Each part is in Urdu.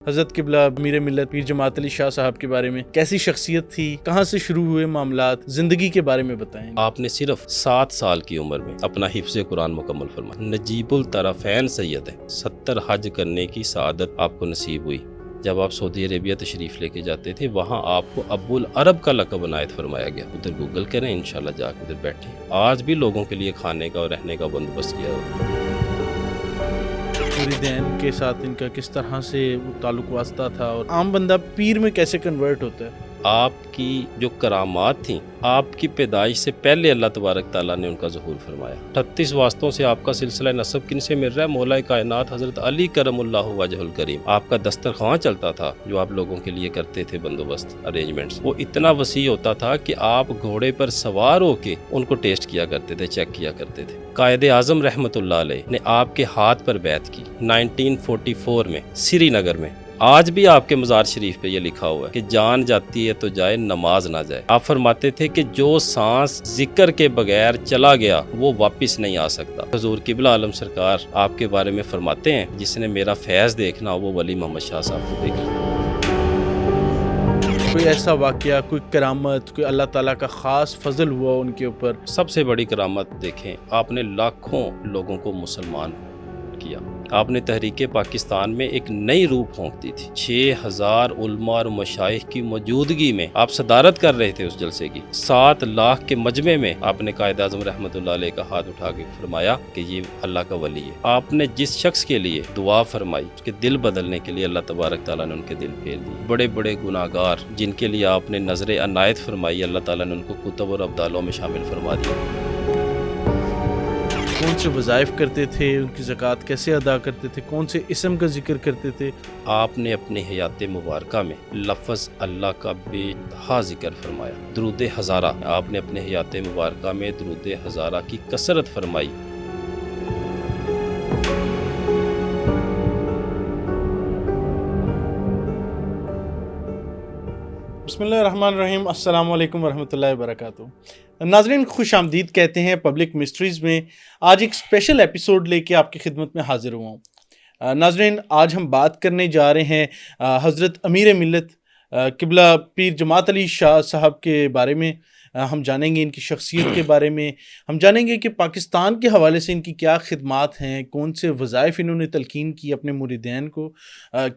حضرت قبلہ امیر ملت پیر جماعت علی شاہ صاحب کے بارے میں کیسی شخصیت تھی، کہاں سے شروع ہوئے معاملات، زندگی کے بارے میں بتائیں۔ آپ نے صرف 7 سال کی عمر میں اپنا حفظ قرآن مکمل فرمایا۔ نجیب الطرفین سید ہے، 70 حج کرنے کی سعادت آپ کو نصیب ہوئی۔ جب آپ سعودی عربیہ تشریف لے کے جاتے تھے، وہاں آپ کو ابو العرب کا لقب عنایت فرمایا گیا۔ ادھر گوگل کریں، انشاءاللہ جا کے ادھر بیٹھیں۔ آج بھی لوگوں کے لیے کھانے کا اور رہنے کا بندوبست کیا ہوا۔ والدین کے ساتھ ان کا کس طرح سے تعلق واسطہ تھا، اور عام بندہ پیر میں کیسے کنورٹ ہوتا ہے؟ آپ کی جو کرامات تھیں، آپ کی پیدائش سے پہلے اللہ تبارک تعالیٰ نے ان کا ظہور فرمایا۔ 38 واسطوں سے آپ کا سلسلہ نسب کن سے مل رہا ہے؟ مولا کائنات حضرت علی کرم اللہ وجہ الکریم۔ آپ کا دسترخوان چلتا تھا جو آپ لوگوں کے لیے کرتے تھے، بندوبست ارینجمنٹس، وہ اتنا وسیع ہوتا تھا کہ آپ گھوڑے پر سوار ہو کے ان کو ٹیسٹ کیا کرتے تھے، چیک کیا کرتے تھے۔ قائد اعظم رحمۃ اللہ علیہ نے آپ کے ہاتھ پر بیعت کی 1944 میں سری نگر میں۔ آج بھی آپ کے مزار شریف پہ یہ لکھا ہوا ہے کہ جان جاتی ہے تو جائے، نماز نہ جائے۔ آپ فرماتے تھے کہ جو سانس ذکر کے بغیر چلا گیا وہ واپس نہیں آ سکتا۔ حضور قبلہ عالم سرکار آپ کے بارے میں فرماتے ہیں، جس نے میرا فیض دیکھنا وہ ولی محمد شاہ صاحب کو دیکھ لیا۔ کوئی ایسا واقعہ، کوئی کرامت، کوئی اللہ تعالیٰ کا خاص فضل ہوا ان کے اوپر؟ سب سے بڑی کرامت دیکھیں، آپ نے لاکھوں لوگوں کو مسلمان کیا۔ آپ نے تحریک پاکستان میں ایک نئی روح پھونک دی تھی۔ 6000 علماء اور مشائخ کی موجودگی میں آپ صدارت کر رہے تھے اس جلسے کی۔ 7 لاکھ کے مجمع میں آپ نے قائد اعظم رحمۃ اللہ علیہ کا ہاتھ اٹھا کے فرمایا کہ یہ اللہ کا ولی ہے۔ آپ نے جس شخص کے لیے دعا فرمائی، اس کے دل بدلنے کے لیے اللہ تبارک تعالیٰ نے ان کے دل پھیر دیے۔ بڑے بڑے گناہگار جن کے لیے آپ نے نظر عنایت فرمائی، اللہ تعالیٰ نے ان کو کتب اور ابدالوں میں شامل فرما دیا۔ کون سے وظائف کرتے تھے، ان کی زکوٰۃ کیسے ادا کرتے تھے، کون سے اسم کا ذکر کرتے تھے؟ آپ نے اپنی حیات مبارکہ میں لفظ اللہ کا بے انتہا ذکر فرمایا۔ درود ہزارہ، آپ نے اپنے حیات مبارکہ میں درود ہزارہ کی کثرت فرمائی۔ بسم اللہ الرحمن الرحیم۔ السلام علیکم ورحمۃ اللہ وبرکاتہ۔ ناظرین خوش آمدید کہتے ہیں پبلک مسٹریز میں۔ آج ایک اسپیشل ایپیسوڈ لے کے آپ کی خدمت میں حاضر ہوا ہوں۔ ناظرین آج ہم بات کرنے جا رہے ہیں حضرت امیر ملت قبلہ پیر جماعت علی شاہ صاحب کے بارے میں۔ ہم جانیں گے ان کی شخصیت کے بارے میں، ہم جانیں گے کہ پاکستان کے حوالے سے ان کی کیا خدمات ہیں، کون سے وظائف انہوں نے تلقین کی اپنے مریدین کو،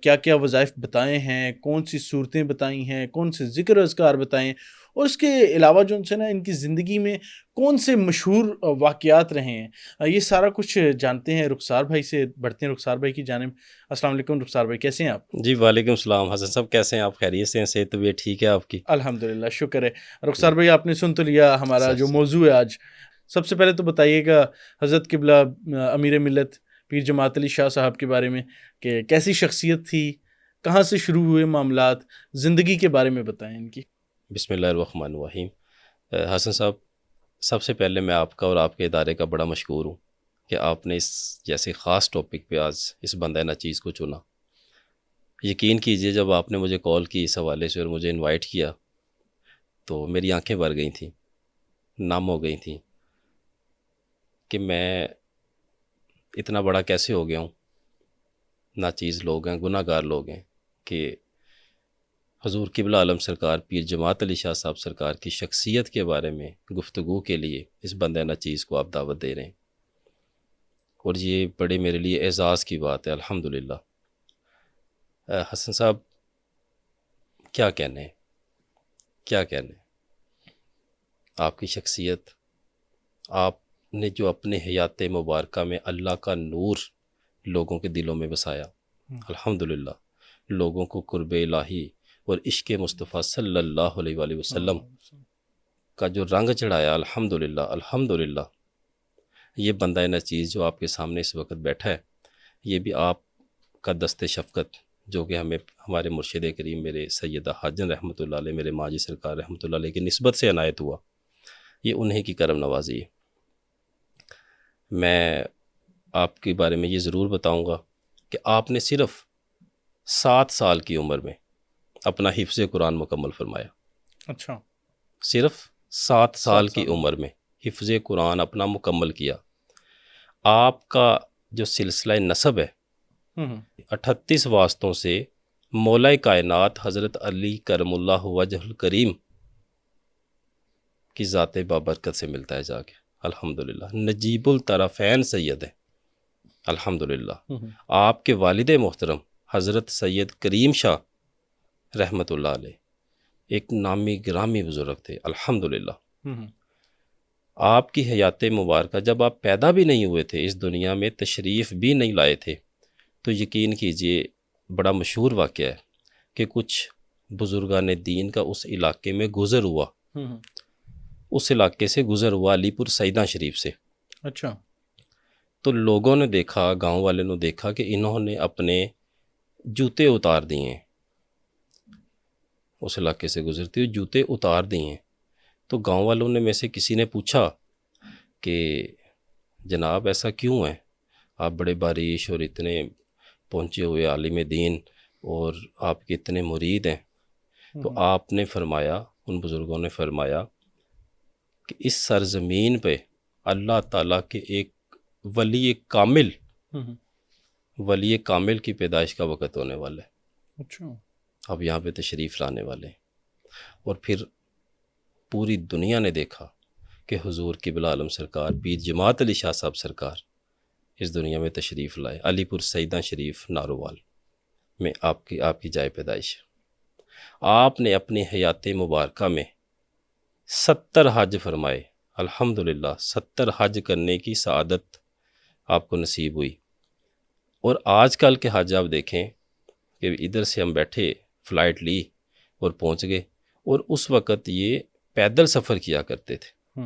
کیا کیا وظائف بتائے ہیں، کون سی صورتیں بتائی ہیں، کون سے ذکر اذکار بتائے ہیں، اور اس کے علاوہ جو ان سے نا ان کی زندگی میں کون سے مشہور واقعات رہے ہیں، یہ سارا کچھ جانتے ہیں۔ رخسار بھائی سے بڑھتے ہیں، رخسار بھائی کی جانب۔ السلام علیکم رخسار بھائی، کیسے ہیں آپ؟ جی وعلیکم السلام حسن صاحب، کیسے ہیں آپ؟ خیریت سے ہیں؟ صحت طبیعت ٹھیک ہے آپ کی؟ الحمدللہ، شکر ہے۔ رخسار بھائی آپ نے سن تو لیا ہمارا جو موضوع ہے آج۔ سب سے پہلے تو بتائیے گا حضرت قبلہ امیر ملت پیر جماعت علی شاہ صاحب کے بارے میں کہ کیسی شخصیت تھی، کہاں سے شروع ہوئے معاملات، زندگی کے بارے میں بتائیں ان کی۔ بسم اللہ الرحمن الرحیم۔ حسن صاحب، سب سے پہلے میں آپ کا اور آپ کے ادارے کا بڑا مشکور ہوں کہ آپ نے اس جیسے خاص ٹاپک پہ آج اس بندہ ناچیز کو چنا۔ یقین کیجئے جب آپ نے مجھے کال کی اس حوالے سے اور مجھے انوائٹ کیا تو میری آنکھیں بھر گئی تھیں، نم ہو گئی تھیں کہ میں اتنا بڑا کیسے ہو گیا ہوں۔ ناچیز لوگ ہیں، گناہ گار لوگ ہیں کہ حضور قبلہ عالم سرکار پیر جماعت علی شاہ صاحب سرکار کی شخصیت کے بارے میں گفتگو کے لیے اس بندہ ناچیز کو آپ دعوت دے رہے ہیں، اور یہ بڑے میرے لیے اعزاز کی بات ہے، الحمدللہ۔ حسن صاحب کیا کہنے آپ کی شخصیت، آپ نے جو اپنے حیات مبارکہ میں اللہ کا نور لوگوں کے دلوں میں بسایا، الحمدللہ، لوگوں کو قرب الہی اور عشق مصطفیٰ صلی اللہ علیہ وآلہ وسلم کا جو رنگ چڑھایا، الحمدللہ۔ یہ بندہ ناچیز جو آپ کے سامنے اس وقت بیٹھا ہے، یہ بھی آپ کا دست شفقت جو کہ ہمیں ہمارے مرشد کریم میرے سیدہ حاجن رحمۃ اللہ علیہ، میرے ماجی سرکار رحمۃ اللہ علیہ کی نسبت سے عنایت ہوا، یہ انہیں کی کرم نوازی ہے۔ میں آپ کے بارے میں یہ ضرور بتاؤں گا کہ آپ نے صرف 7 سال کی عمر میں اپنا حفظ قرآن مکمل فرمایا۔ اچھا، صرف 7 سال کی عمر میں حفظ قرآن اپنا مکمل کیا۔ آپ کا جو سلسلہ نسب ہے، 38 واسطوں سے مولا کائنات حضرت علی کرم اللہ وجہ الکریم کی ذات بابرکت سے ملتا ہے جا کے الحمدللہ. نجیب الطرفین سید ہے الحمدللہ. آپ کے والد محترم حضرت سید کریم شاہ رحمۃ اللہ علیہ ایک نامی گرامی بزرگ تھے الحمدللہ. آپ کی حیات مبارکہ جب آپ پیدا بھی نہیں ہوئے تھے، اس دنیا میں تشریف بھی نہیں لائے تھے، تو یقین کیجئے بڑا مشہور واقعہ ہے کہ کچھ بزرگان دین کا اس علاقے میں گزر ہوا، اس علاقے سے گزر ہوا علی پور سیدہ شریف سے. اچھا. تو لوگوں نے دیکھا، گاؤں والے نے دیکھا کہ انہوں نے اپنے جوتے اتار دیے ہیں، اس علاقے سے گزرتے ہوئے جوتے اتار دیے ہیں. تو گاؤں والوں نے میں سے کسی نے پوچھا کہ جناب ایسا کیوں ہے، آپ بڑے بارش اور اتنے پہنچے ہوئے عالم دین اور آپ کے اتنے مرید ہیں. تو آپ نے فرمایا، ان بزرگوں نے فرمایا کہ اس سرزمین پہ اللہ تعالیٰ کے ایک ولی کامل کی پیدائش کا وقت ہونے والا ہے. اچھا. اب یہاں پہ تشریف لانے والے ہیں. اور پھر پوری دنیا نے دیکھا کہ حضور قبلہ عالم سرکار پیر جماعت علی شاہ صاحب سرکار اس دنیا میں تشریف لائے. علی پور سیدہ شریف نارووال میں آپ کی جائے پیدائش. آپ نے اپنی حیات مبارکہ میں 70 حج فرمائے الحمدللہ. 70 حج کرنے کی سعادت آپ کو نصیب ہوئی. اور آج کل کے حج آپ دیکھیں کہ ادھر سے ہم بیٹھے، فلائٹ لی اور پہنچ گئے، اور اس وقت یہ پیدل سفر کیا کرتے تھے،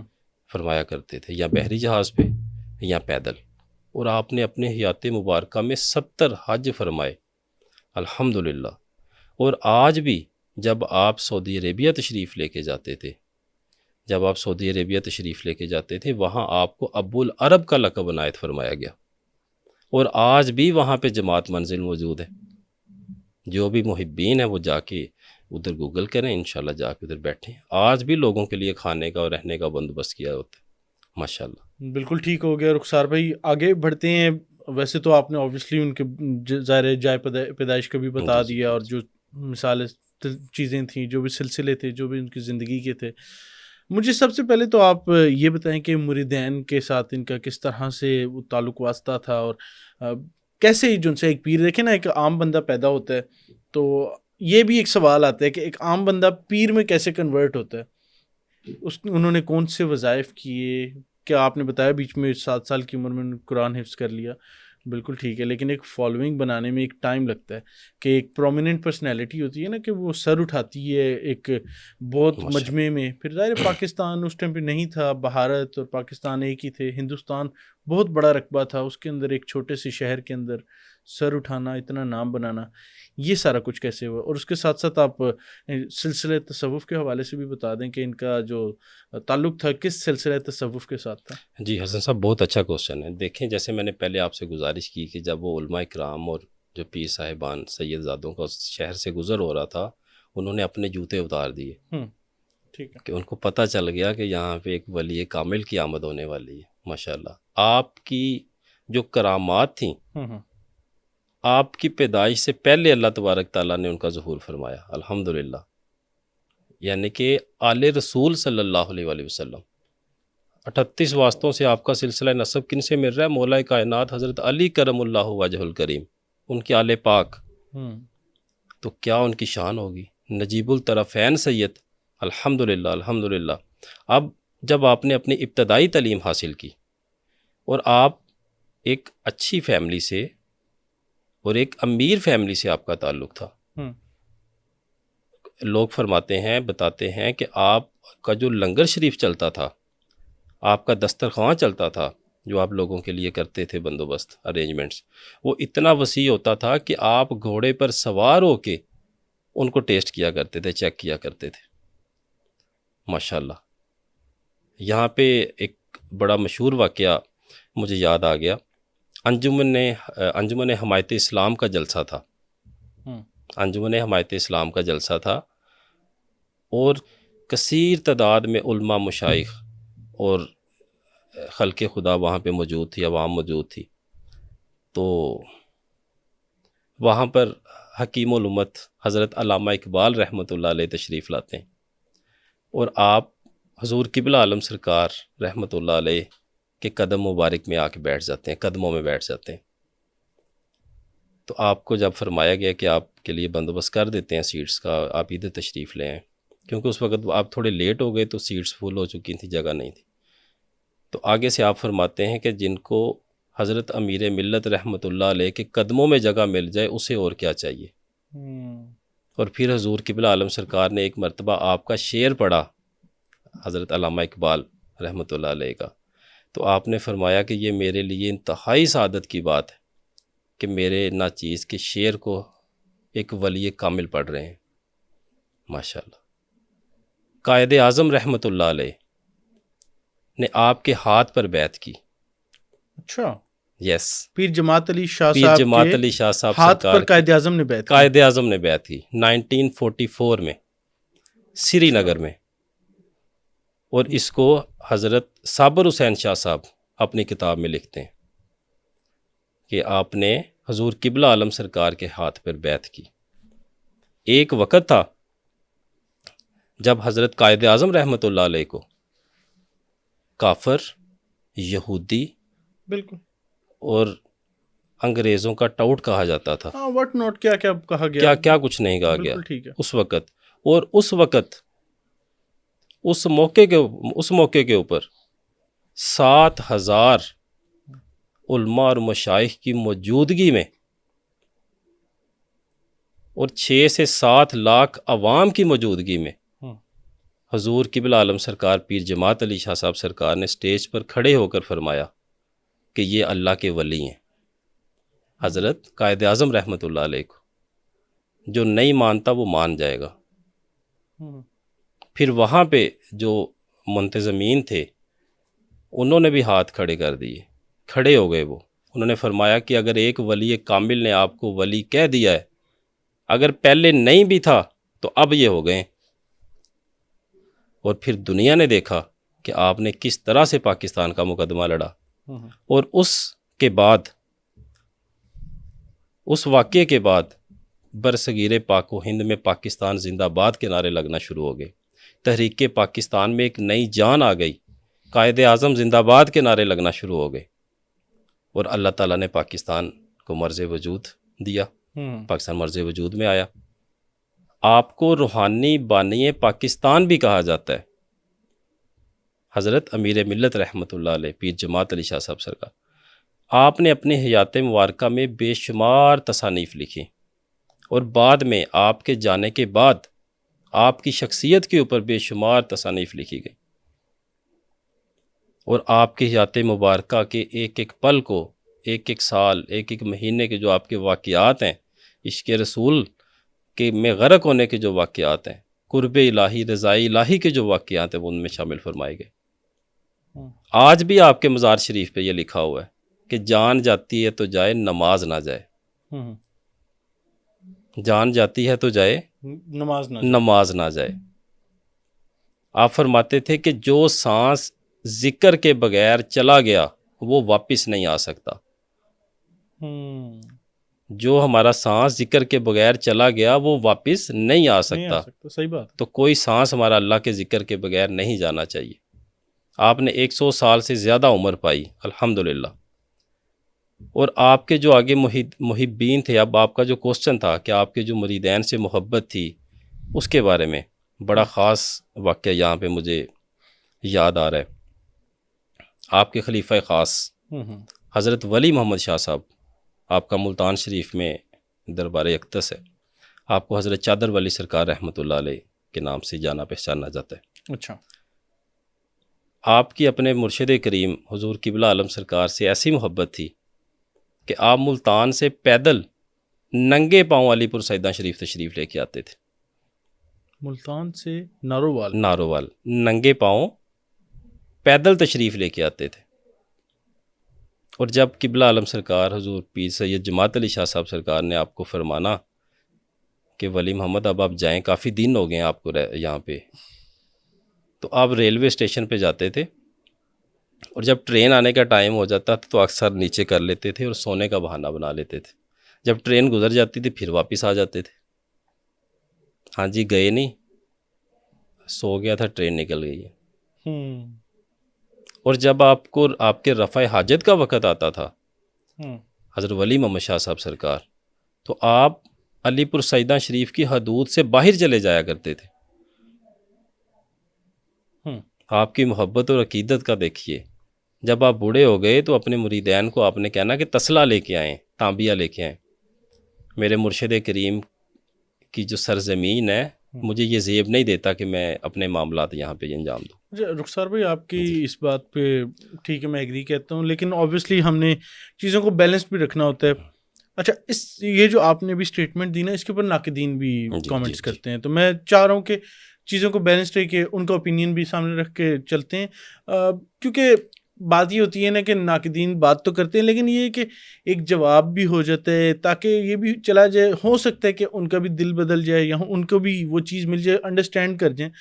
فرمایا کرتے تھے، یا بحری جہاز پہ یا پیدل. اور آپ نے اپنے حیات مبارکہ میں 70 حج فرمائے الحمدللہ. اور آج بھی جب آپ سعودی عربیہ تشریف لے کے جاتے تھے، وہاں آپ کو ابو العرب کا لقب عنایت فرمایا گیا. اور آج بھی وہاں پہ جماعت منزل موجود ہے. جو بھی محبین ہیں وہ جا کے ادھر گوگل کریں، انشاءاللہ جا کے ادھر بیٹھیں. آج بھی لوگوں کے لیے کھانے کا اور رہنے کا بندوبست کیا ہوتا ہے ماشاءاللہ. بالکل ٹھیک ہو گیا رخسار بھائی. آگے بڑھتے ہیں. ویسے تو آپ نے اوبویسلی ان کے ظاہر جائے پیدائش کا بھی بتا دیا، اور جو مثالیں چیزیں تھیں، جو بھی سلسلے تھے، جو بھی ان کی زندگی کے تھے. مجھے سب سے پہلے تو آپ یہ بتائیں کہ مریدین کے ساتھ ان کا کس طرح سے وہ تعلق واسطہ تھا، اور کیسے جو ان سے ایک پیر، دیکھیں نا ایک عام بندہ پیدا ہوتا ہے تو یہ بھی ایک سوال آتا ہے کہ ایک عام بندہ پیر میں کیسے کنورٹ ہوتا ہے. انہوں نے کون سے وظائف کیے؟ کیا آپ نے بتایا بیچ میں 7 سال کی عمر میں قرآن حفظ کر لیا، بالکل ٹھیک ہے، لیکن ایک فالوئنگ بنانے میں ایک ٹائم لگتا ہے کہ ایک پرومیننٹ پرسنالٹی ہوتی ہے نا کہ وہ سر اٹھاتی ہے ایک بہت مجمع میں. پھر ظاہر پاکستان اس ٹائم پہ نہیں تھا، بھارت اور پاکستان ایک ہی تھے، ہندوستان بہت بڑا رقبہ تھا، اس کے اندر ایک چھوٹے سے شہر کے اندر سر اٹھانا، اتنا نام بنانا، یہ سارا کچھ کیسے ہوا؟ اور اس کے ساتھ ساتھ آپ سلسلہ تصوف کے حوالے سے بھی بتا دیں کہ ان کا جو تعلق تھا کس سلسلہ تصوف کے ساتھ تھا. جی حسن صاحب، بہت اچھا کوشچن ہے. دیکھیں جیسے میں نے پہلے آپ سے گزارش کی کہ جب وہ علماء کرام اور جو پیر صاحبان سید زادوں کا اس شہر سے گزر ہو رہا تھا، انہوں نے اپنے جوتے اتار دیے. ٹھیک ہے. کہ ان کو پتہ چل گیا کہ یہاں پہ ایک ولی کامل کی آمد ہونے والی ہے ماشاءاللہ. آپ کی جو کرامات تھیں، آپ کی پیدائش سے پہلے اللہ تبارک تعالیٰ نے ان کا ظہور فرمایا الحمدللہ. یعنی کہ آل رسول صلی اللہ علیہ وآلہ وسلم 38 واسطوں سے آپ کا سلسلہ نسب کن سے مل رہا ہے؟ مولا کائنات حضرت علی کرم اللہ وجہ الکریم، ان کے آل پاک. تو کیا ان کی شان ہوگی؟ نجیب الطرفین سید الحمدللہ الحمدللہ. اب جب آپ نے اپنی ابتدائی تعلیم حاصل کی اور آپ ایک اچھی فیملی سے اور ایک امیر فیملی سے آپ کا تعلق تھا، لوگ فرماتے ہیں، بتاتے ہیں کہ آپ کا جو لنگر شریف چلتا تھا، آپ کا دسترخوان چلتا تھا، جو آپ لوگوں کے لیے کرتے تھے بندوبست ارینجمنٹس، وہ اتنا وسیع ہوتا تھا کہ آپ گھوڑے پر سوار ہو کے ان کو ٹیسٹ کیا کرتے تھے، چیک کیا کرتے تھے ماشاءاللہ. یہاں پہ ایک بڑا مشہور واقعہ مجھے یاد آ گیا. انجمن حمایت اسلام کا جلسہ تھا، انجمن حمایت اسلام کا جلسہ تھا، اور کثیر تعداد میں علماء، مشائخ اور خلق خدا وہاں پہ موجود تھی، عوام موجود تھی. تو وہاں پر حکیم الامت حضرت علامہ اقبال رحمۃ اللہ علیہ تشریف لاتے ہیں اور آپ حضور قبلہ عالم سرکار رحمۃ اللہ علیہ کے قدم مبارک میں آ کے بیٹھ جاتے ہیں، قدموں میں بیٹھ جاتے ہیں. تو آپ کو جب فرمایا گیا کہ آپ کے لیے بندوبست کر دیتے ہیں سیٹس کا، آپ ادھر تشریف لے آئیں، کیونکہ اس وقت آپ تھوڑے لیٹ ہو گئے تو سیٹس فل ہو چکی تھیں، جگہ نہیں تھی. تو آگے سے آپ فرماتے ہیں کہ جن کو حضرت امیر ملت رحمۃ اللہ علیہ کے قدموں میں جگہ مل جائے اسے اور کیا چاہیے. اور پھر حضور قبلہ عالم سرکار نے ایک مرتبہ آپ کا شعر پڑھا حضرت علامہ اقبال رحمۃ اللہ علیہ کا، تو آپ نے فرمایا کہ یہ میرے لیے انتہائی سعادت کی بات ہے کہ میرے ناچیز کے شعر کو ایک ولی کامل پڑھ رہے ہیں. ماشاءاللہ. قائد اعظم رحمۃ اللہ علیہ نے آپ کے ہاتھ پر بیعت کی. اچھا. یس. پیر جماعت علی شاہ پیر صاحب جماعت کے علی شاہ صاحب ہاتھ سرکار پر قائد اعظم نے بیعت کی. قائد اعظم نے بیعت کی 1944 میں سری نگر میں. اور اس کو حضرت صابر حسین شاہ صاحب اپنی کتاب میں لکھتے ہیں کہ آپ نے حضور قبلہ عالم سرکار کے ہاتھ پر بیعت کی. ایک وقت تھا جب حضرت قائد اعظم رحمۃ اللہ علیہ کو کافر، یہودی بالکل اور انگریزوں کا ٹاؤٹ کہا جاتا تھا. ہاں، وٹ ناٹ، کیا کیا کہا گیا، کیا کیا کچھ نہیں کہا گیا بالکل ٹھیک ہے. اس وقت. اور اس وقت اس موقع کے اوپر 7,000 علماء اور مشائخ کی موجودگی میں اور 6 سے 7 لاکھ عوام کی موجودگی میں حضور قبلہ عالم سرکار پیر جماعت علی شاہ صاحب سرکار نے سٹیج پر کھڑے ہو کر فرمایا کہ یہ اللہ کے ولی ہیں، حضرت قائد اعظم رحمۃ اللہ علیہ کو. جو نہیں مانتا وہ مان جائے گا. پھر وہاں پہ جو منتظمین تھے انہوں نے بھی ہاتھ کھڑے کر دیے، کھڑے ہو گئے. وہ انہوں نے فرمایا کہ اگر ایک ولی کامل نے آپ کو ولی کہہ دیا ہے، اگر پہلے نہیں بھی تھا تو اب یہ ہو گئے. اور پھر دنیا نے دیکھا کہ آپ نے کس طرح سے پاکستان کا مقدمہ لڑا. اور اس کے بعد، اس واقعے کے بعد برصغیر پاک و ہند میں پاکستان زندہ باد کے نعرے لگنا شروع ہو گئے. تحریک پاکستان میں ایک نئی جان آ گئی. قائد اعظم زندہ باد کے نعرے لگنا شروع ہو گئے. اور اللہ تعالیٰ نے پاکستان کو مرز وجود دیا. پاکستان مرز وجود میں آیا. آپ کو روحانی بانی پاکستان بھی کہا جاتا ہے. حضرت امیر ملت رحمۃ اللہ علیہ پیر جماعت علی شاہ صاحب سرکار، آپ نے اپنی حیات مبارکہ میں بے شمار تصانیف لکھی. اور بعد میں آپ کے جانے کے بعد آپ کی شخصیت کے اوپر بے شمار تصانیف لکھی گئی. اور آپ کی حیات مبارکہ کے ایک ایک پل کو، ایک ایک سال، ایک ایک مہینے کے جو آپ کے واقعات ہیں، عشق رسول کے میں غرق ہونے کے جو واقعات ہیں، قرب الہی، رضا الہی کے جو واقعات ہیں، وہ ان میں شامل فرمائے گئے. آج بھی آپ کے مزار شریف پہ یہ لکھا ہوا ہے کہ جان جاتی ہے تو جائے، نماز نہ جائے. جان جاتی ہے تو جائے، نماز نہ جائے. آپ فرماتے تھے کہ جو سانس ذکر کے بغیر چلا گیا وہ واپس نہیں آ سکتا. جو ہمارا سانس ذکر کے بغیر چلا گیا وہ واپس نہیں آ سکتا. صحیح بات. تو کوئی سانس ہمارا اللہ کے ذکر کے بغیر نہیں جانا چاہیے. آپ نے 100 سال سے زیادہ عمر پائی الحمدللہ. اور آپ کے جو آگے محبین تھے، اب آپ کا جو کوسچن تھا کہ آپ کے جو مریدین سے محبت تھی، اس کے بارے میں بڑا خاص واقعہ یہاں پہ مجھے یاد آ رہا ہے. آپ کے خلیفہ خاص حضرت ولی محمد شاہ صاحب، آپ کا ملتان شریف میں دربار اقدس ہے. آپ کو حضرت چادر ولی سرکار رحمۃ اللہ علیہ کے نام سے جانا پہچانا جاتا ہے. اچھا. آپ کی اپنے مرشد کریم حضور قبلہ عالم سرکار سے ایسی محبت تھی کہ آپ ملتان سے پیدل ننگے پاؤں علی پور سیداں شریف تشریف لے کے آتے تھے. ملتان سے نارووال ننگے پاؤں پیدل تشریف لے کے آتے تھے. اور جب قبلہ عالم سرکار حضور پیر سید جماعت علی شاہ صاحب سرکار نے آپ کو فرمانا کہ ولی محمد اب آپ جائیں، کافی دن ہو گئے ہیں آپ کو یہاں پہ، تو آپ ریلوے اسٹیشن پہ جاتے تھے. اور جب ٹرین آنے کا ٹائم ہو جاتا تو اکثر نیچے کر لیتے تھے اور سونے کا بہانہ بنا لیتے تھے. جب ٹرین گزر جاتی تھی پھر واپس آ جاتے تھے. ہاں جی گئے نہیں, سو گیا تھا, ٹرین نکل گئی ہے. اور جب آپ کو آپ کے رفع حاجت کا وقت آتا تھا حضرت ولی محمد شاہ صاحب سرکار, تو آپ علی پور سیدہ شریف کی حدود سے باہر چلے جایا کرتے تھے. آپ کی محبت اور عقیدت کا دیکھیے. جب آپ بوڑھے ہو گئے تو اپنے مریدین کو آپ نے کہنا کہ تسلا لے کے آئیں, تانبیہ لے کے آئیں. میرے مرشد کریم کی جو سرزمین ہے مجھے یہ زیب نہیں دیتا کہ میں اپنے معاملات یہاں پہ انجام دوں. رخسار بھائی آپ کی اس بات پہ ٹھیک ہے میں ایگری کہتا ہوں, لیکن آبویسلی ہم نے چیزوں کو بیلنس بھی رکھنا ہوتا ہے. اچھا یہ جو آپ نے بھی اسٹیٹمنٹ دی نا, اس کے اوپر ناقدین بھی کامنٹس کرتے ہیں, تو میں چاہ رہا ہوں کہ چیزوں کو بیلنس رہ کے ان کا اوپینین بھی سامنے رکھ کے چلتے ہیں, کیونکہ بات یہ ہوتی ہے نا کہ ناقدین بات تو کرتے ہیں لیکن یہ کہ ایک جواب بھی ہو جاتا ہے تاکہ یہ بھی چلا جائے. ہو سکتا ہے کہ ان کا بھی دل بدل جائے یا ان کو بھی وہ چیز مل جائے, انڈرسٹینڈ کر جائیں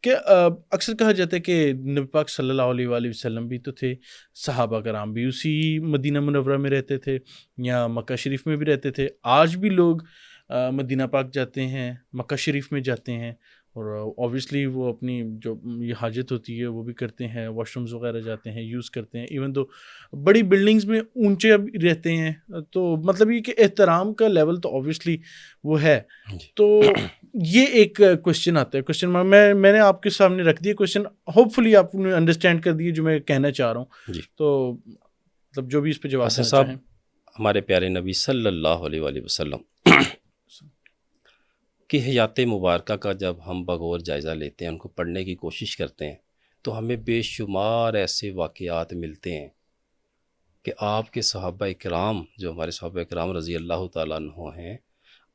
کہ اکثر کہا جاتا ہے کہ نبی پاک صلی اللہ علیہ وآلہ وسلم بھی تو تھے, صحابہ کرام بھی اسی مدینہ منورہ میں رہتے تھے یا مکہ شریف میں بھی رہتے تھے. آج بھی لوگ مدینہ پاک جاتے ہیں, مکہ شریف میں جاتے ہیں, اور اوبویسلی وہ اپنی جو یہ حاجت ہوتی ہے وہ بھی کرتے ہیں, واش رومز وغیرہ جاتے ہیں, یوز کرتے ہیں, ایون تو بڑی بلڈنگز میں اونچے رہتے ہیں. تو مطلب یہ کہ احترام کا لیول تو اوبویسلی وہ ہے. تو یہ ایک کوشچن آتا ہے, کوشچن میں نے آپ کے سامنے رکھ دیا کوشچن, ہوپ فلی آپ نے انڈرسٹینڈ کر دیے جو میں کہنا چاہ رہا ہوں. تو مطلب جو بھی اس پہ جواب دینا چاہیں. ہمارے پیارے نبی صلی اللہ علیہ وآلہ وسلم کی حیات مبارکہ کا جب ہم بغور جائزہ لیتے ہیں, ان کو پڑھنے کی کوشش کرتے ہیں, تو ہمیں بے شمار ایسے واقعات ملتے ہیں کہ آپ کے صحابہ اکرام, جو ہمارے صحابہ اکرام رضی اللہ تعالیٰ عنہ ہیں,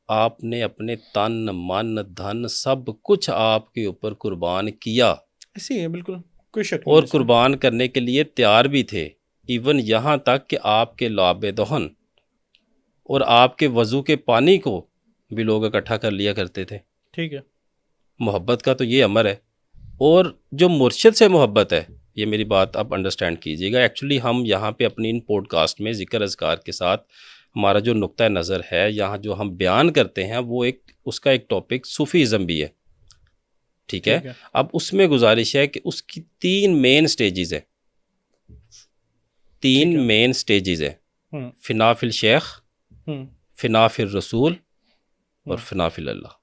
آپ نے اپنے تن من دھن سب کچھ آپ کے اوپر قربان کیا. ایسے ہی ہے بالکل, کوئی شک نہیں. اور قربان کرنے کے لیے تیار بھی تھے, ایون یہاں تک کہ آپ کے لعاب دہن اور آپ کے وضو کے پانی کو بھی لوگ اکٹھا کر لیا کرتے تھے. ٹھیک ہے, محبت کا تو یہ امر ہے. اور جو مرشد سے محبت ہے, یہ میری بات آپ انڈرسٹینڈ کیجیے گا. ایکچولی ہم یہاں پہ اپنی ان پوڈ کاسٹ میں ذکر اذکار کے ساتھ ہمارا جو نقطہ نظر ہے یہاں جو ہم بیان کرتے ہیں وہ اس کا ایک ٹاپک صوفیزم بھی ہے. ٹھیک ہے, اب اس میں گزارش ہے کہ اس کی 3 مین سٹیجز ہیں. 3 مین سٹیجز ہیں, فنا فی الشیخ, فنا فی الرسول اور فنا فی اللہ.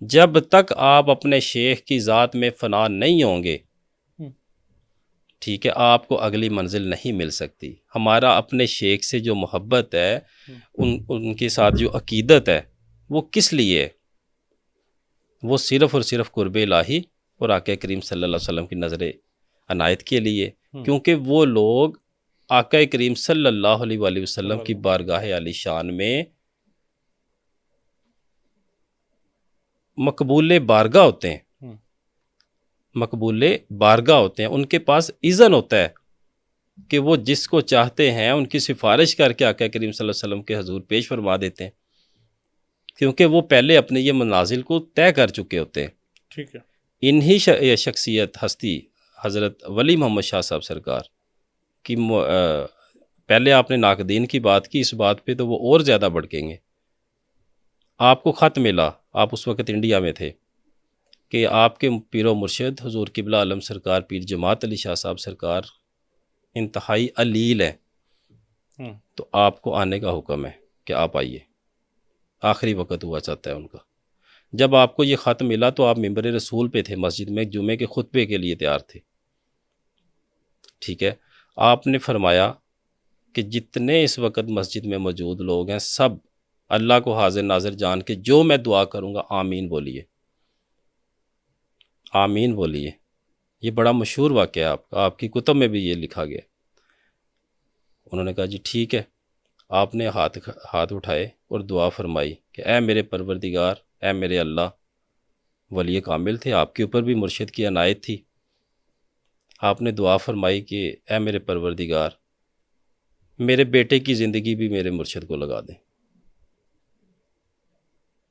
جب تک آپ اپنے شیخ کی ذات میں فنا نہیں ہوں گے, ٹھیک ہے, آپ کو اگلی منزل نہیں مل سکتی. ہمارا اپنے شیخ سے جو محبت ہے, ان کے ساتھ جو عقیدت ہے, وہ کس لیے ہے؟ وہ صرف اور صرف قرب الہی اور آقا کریم صلی اللہ علیہ وسلم کی نظر عنایت کے لیے, کیونکہ وہ لوگ آقا کریم صلی اللہ علیہ وآلہ وسلم کی بارگاہ عالی شان میں مقبول بارگاہ ہوتے ہیں. مقبول بارگاہ ہوتے ہیں, ان کے پاس اذن ہوتا ہے کہ وہ جس کو چاہتے ہیں ان کی سفارش کر کے آقا کریم صلی اللہ علیہ وسلم کے حضور پیش فرما دیتے ہیں, کیونکہ وہ پہلے اپنے یہ منازل کو طے کر چکے ہوتے ہیں. ٹھیک ہے, انہی شخصیت ہستی حضرت ولی محمد شاہ صاحب سرکار کی پہلے آپ نے ناقدین کی بات کی, اس بات پہ تو وہ اور زیادہ بھڑکیں گے. آپ کو خط ملا, آپ اس وقت انڈیا میں تھے, کہ آپ کے پیر و مرشد حضور قبلہ عالم سرکار پیر جماعت علی شاہ صاحب سرکار انتہائی علیل ہے, تو آپ کو آنے کا حکم ہے کہ آپ آئیے. آخری وقت ہوا چاہتا ہے ان کا. جب آپ کو یہ خط ملا تو آپ ممبر رسول پہ تھے, مسجد میں جمعے کے خطبے کے لیے تیار تھے. ٹھیک ہے, آپ نے فرمایا کہ جتنے اس وقت مسجد میں موجود لوگ ہیں سب اللہ کو حاضر ناظر جان کے جو میں دعا کروں گا آمین بولیے, آمین بولیے. یہ بڑا مشہور واقعہ ہے آپ کی کتب میں بھی یہ لکھا گیا. انہوں نے کہا جی ٹھیک ہے. آپ نے ہاتھ اٹھائے اور دعا فرمائی کہ اے میرے پروردگار, اے میرے اللہ. ولی کامل تھے, آپ کے اوپر بھی مرشد کی عنایت تھی. آپ نے دعا فرمائی کہ اے میرے پروردگار, میرے بیٹے کی زندگی بھی میرے مرشد کو لگا دیں.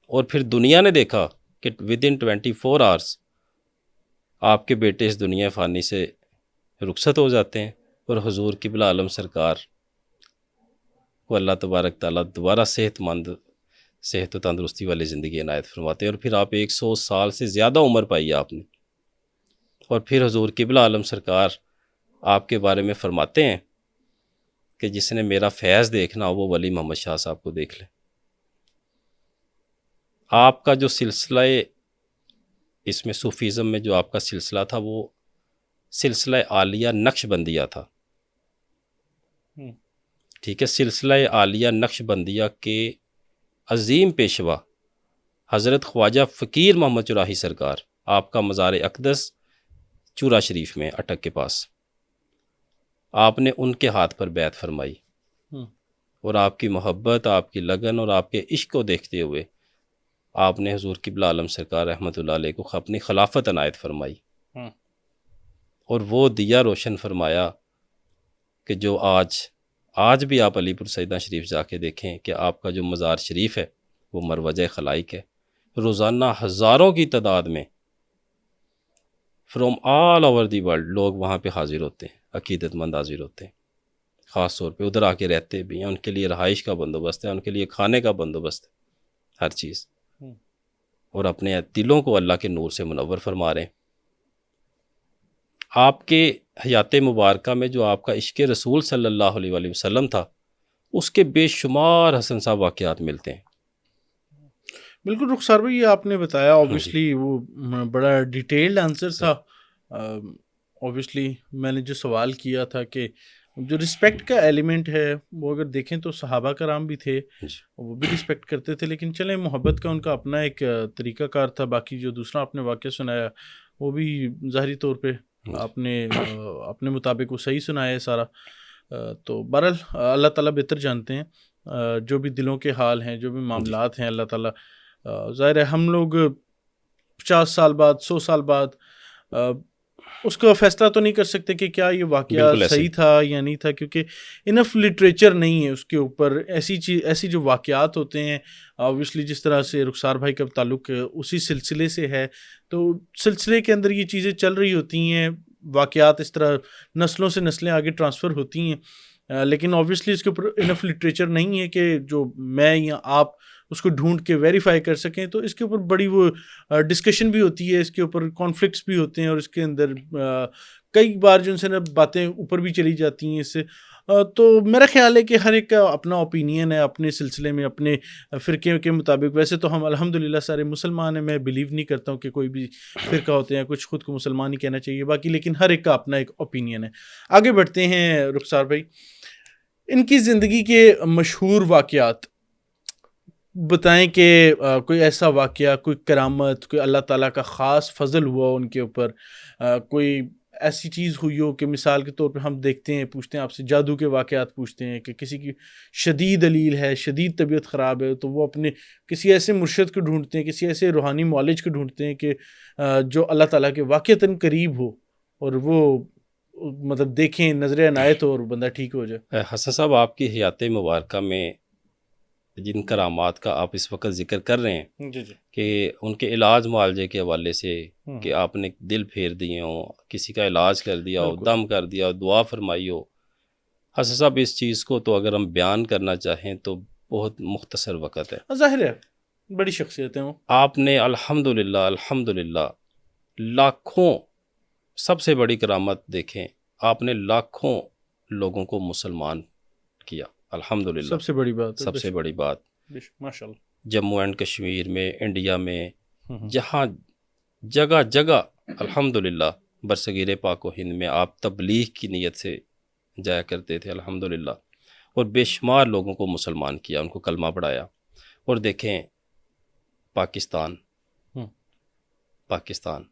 اور پھر دنیا نے دیکھا کہ ودن 24 آورس آپ کے بیٹے اس دنیا فانی سے رخصت ہو جاتے ہیں, اور حضور قبلہ عالم سرکار وہ اللہ تبارک تعالیٰ دوبارہ صحت و تندرستی والی زندگی عنایت فرماتے ہیں، اور پھر آپ 100 سال سے زیادہ عمر پائی آپ نے، اور پھر حضور قبلہ عالم سرکار آپ کے بارے میں فرماتے ہیں کہ جس نے میرا فیض دیکھنا ہو وہ ولی محمد شاہ صاحب کو دیکھ لے۔ آپ کا جو سلسلہ اس میں صوفیزم میں جو آپ کا سلسلہ تھا وہ سلسلہ عالیہ نقش بندیہ تھا، ٹھیک ہے، سلسلہ عالیہ نقش بندیہ کے عظیم پیشوا حضرت خواجہ فقیر محمد چراہی سرکار، آپ کا مزار اقدس چورا شریف میں اٹک کے پاس، آپ نے ان کے ہاتھ پر بیعت فرمائی، اور آپ کی محبت، آپ کی لگن اور آپ کے عشق کو دیکھتے ہوئے آپ نے حضور قبلہ عالم سرکار رحمۃ اللہ علیہ کو اپنی خلافت عنایت فرمائی، اور وہ دیا روشن فرمایا کہ جو آج بھی آپ علی پور سیدہ شریف جا کے دیکھیں کہ آپ کا جو مزار شریف ہے وہ مروجہ خلائق ہے، روزانہ ہزاروں کی تعداد میں from all over the world لوگ وہاں پہ حاضر ہوتے ہیں، عقیدت مند حاضر ہوتے ہیں، خاص طور پہ ادھر آ کے رہتے بھی ہیں، ان کے لیے رہائش کا بندوبست ہے، ان کے لیے کھانے کا بندوبست ہے، ہر چیز، اور اپنے دلوں کو اللہ کے نور سے منور فرما رہے ہیں۔ آپ کے حیات مبارکہ میں جو آپ کا عشق رسول صلی اللہ علیہ وآلہ وسلم تھا، اس کے بے شمار حسن صاحب واقعات ملتے ہیں۔ بالکل رخسار بھائی، یہ آپ نے بتایا اوبیسلی وہ بڑا ڈیٹیلڈ آنسر تھا۔ اوبیسلی میں نے جو سوال کیا تھا کہ جو رسپیکٹ کا ایلیمنٹ ہے وہ اگر دیکھیں تو صحابہ کرام بھی تھے، وہ بھی رسپیکٹ کرتے تھے، لیکن چلیں محبت کا ان کا اپنا ایک طریقہ کار تھا۔ باقی جو دوسرا آپ نے واقعہ سنایا وہ بھی ظاہری طور پہ آپ نے اپنے مطابق وہ صحیح سنایا ہے سارا۔ تو بہرحال اللہ تعالیٰ بہتر جانتے ہیں جو بھی دلوں کے حال ہیں، جو بھی معاملات ہیں، اللہ تعالیٰ ظاہر ہے ہم لوگ 50 سال بعد 100 سال بعد اس کا فیصلہ تو نہیں کر سکتے کہ کیا یہ واقعہ صحیح تھا یا نہیں تھا، کیونکہ انف لٹریچر نہیں ہے اس کے اوپر۔ ایسی جو واقعات ہوتے ہیں اوبیسلی، جس طرح سے رخسار بھائی کا تعلق اسی سلسلے سے ہے، تو سلسلے کے اندر یہ چیزیں چل رہی ہوتی ہیں، واقعات اس طرح نسلوں سے نسلیں آگے ٹرانسفر ہوتی ہیں، لیکن اوبیسلی اس کے اوپر انف لٹریچر نہیں ہے کہ جو میں یا آپ اس کو ڈھونڈ کے ویریفائی کر سکیں۔ تو اس کے اوپر بڑی وہ ڈسکشن بھی ہوتی ہے، اس کے اوپر کانفلکٹس بھی ہوتے ہیں، اور اس کے اندر کئی بار جو ان سے باتیں اوپر بھی چلی جاتی ہیں اس سے۔ تو میرا خیال ہے کہ ہر ایک کا اپنا اوپینین ہے اپنے سلسلے میں، اپنے فرقے کے مطابق۔ ویسے تو ہم الحمدللہ سارے مسلمان ہیں، میں بلیو نہیں کرتا ہوں کہ کوئی بھی فرقہ ہوتے ہیں کچھ خود کو مسلمان ہی کہنا چاہیے باقی، لیکن ہر ایک کا اپنا ایک اوپینین ہے۔ آگے بڑھتے ہیں رخسار بھائی، ان کی زندگی کے مشہور واقعات بتائیں کہ کوئی ایسا واقعہ، کوئی کرامت، کوئی اللہ تعالیٰ کا خاص فضل ہوا ان کے اوپر، کوئی ایسی چیز ہوئی ہو کہ مثال کے طور پہ ہم دیکھتے ہیں، پوچھتے ہیں آپ سے جادو کے واقعات پوچھتے ہیں کہ کسی کی شدید علیل ہے، شدید طبیعت خراب ہے، تو وہ اپنے کسی ایسے مرشد کو ڈھونڈتے ہیں، کسی ایسے روحانی معالج کو ڈھونڈتے ہیں کہ جو اللہ تعالیٰ کے واقعتاً قریب ہو، اور وہ مطلب دیکھیں، نظر عنایت ہو اور بندہ ٹھیک ہو جائے۔ حسن صاحب، آپ کی حیات مبارکہ میں جن کرامات کا آپ اس وقت ذکر کر رہے ہیں جی کہ ان کے علاج معالجے کے حوالے سے کہ آپ نے دل پھیر دیے ہوں، کسی کا علاج کر دیا ہو، دم کر دیا ہو، دعا فرمائی ہو، حسن صاحب اس چیز کو تو اگر ہم بیان کرنا چاہیں تو بہت مختصر وقت ہے۔ ظاہر ہے بڑی شخصیت ہیں وہ۔ آپ نے الحمدللہ لاکھوں، سب سے بڑی کرامت دیکھیں، آپ نے لاکھوں لوگوں کو مسلمان کیا، الحمدللہ، سب سے بڑی بات، سب سے بڑی بات۔ ماشاء اللہ، جموں اینڈ کشمیر میں، انڈیا میں، جہاں جگہ جگہ الحمدللہ، برصغیر پاک و ہند میں آپ تبلیغ کی نیت سے جایا کرتے تھے الحمدللہ، اور بے شمار لوگوں کو مسلمان کیا، ان کو کلمہ پڑھایا۔ اور دیکھیں پاکستان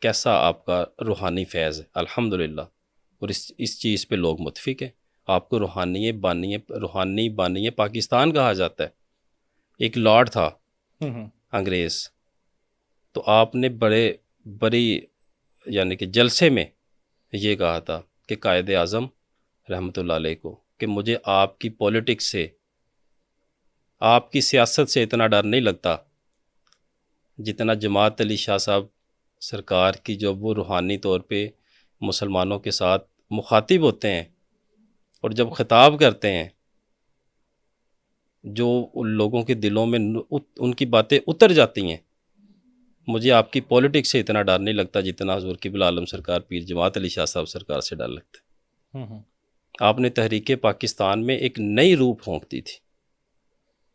کیسا آپ کا روحانی فیض ہے الحمدللہ، اور اس چیز پہ لوگ متفق ہیں۔ آپ کو روحانی بانی پاکستان کہا جاتا ہے۔ ایک لارڈ تھا انگریز، تو آپ نے بڑی یعنی کہ جلسے میں یہ کہا تھا کہ قائد اعظم رحمۃ اللہ علیہ کو کہ مجھے آپ کی پولیٹکس سے، آپ کی سیاست سے اتنا ڈر نہیں لگتا جتنا جماعت علی شاہ صاحب سرکار کی، جب وہ روحانی طور پہ مسلمانوں کے ساتھ مخاطب ہوتے ہیں اور جب خطاب کرتے ہیں جو ان لوگوں کے دلوں میں ان کی باتیں اتر جاتی ہیں. مجھے آپ کی پولیٹکس سے اتنا ڈر نہیں لگتا جتنا حضور قبلہ عالم سرکار پیر جماعت علی شاہ صاحب سرکار سے ڈر لگتا ہے. آپ نے تحریک پاکستان میں ایک نئی روح پھونک دی تھی.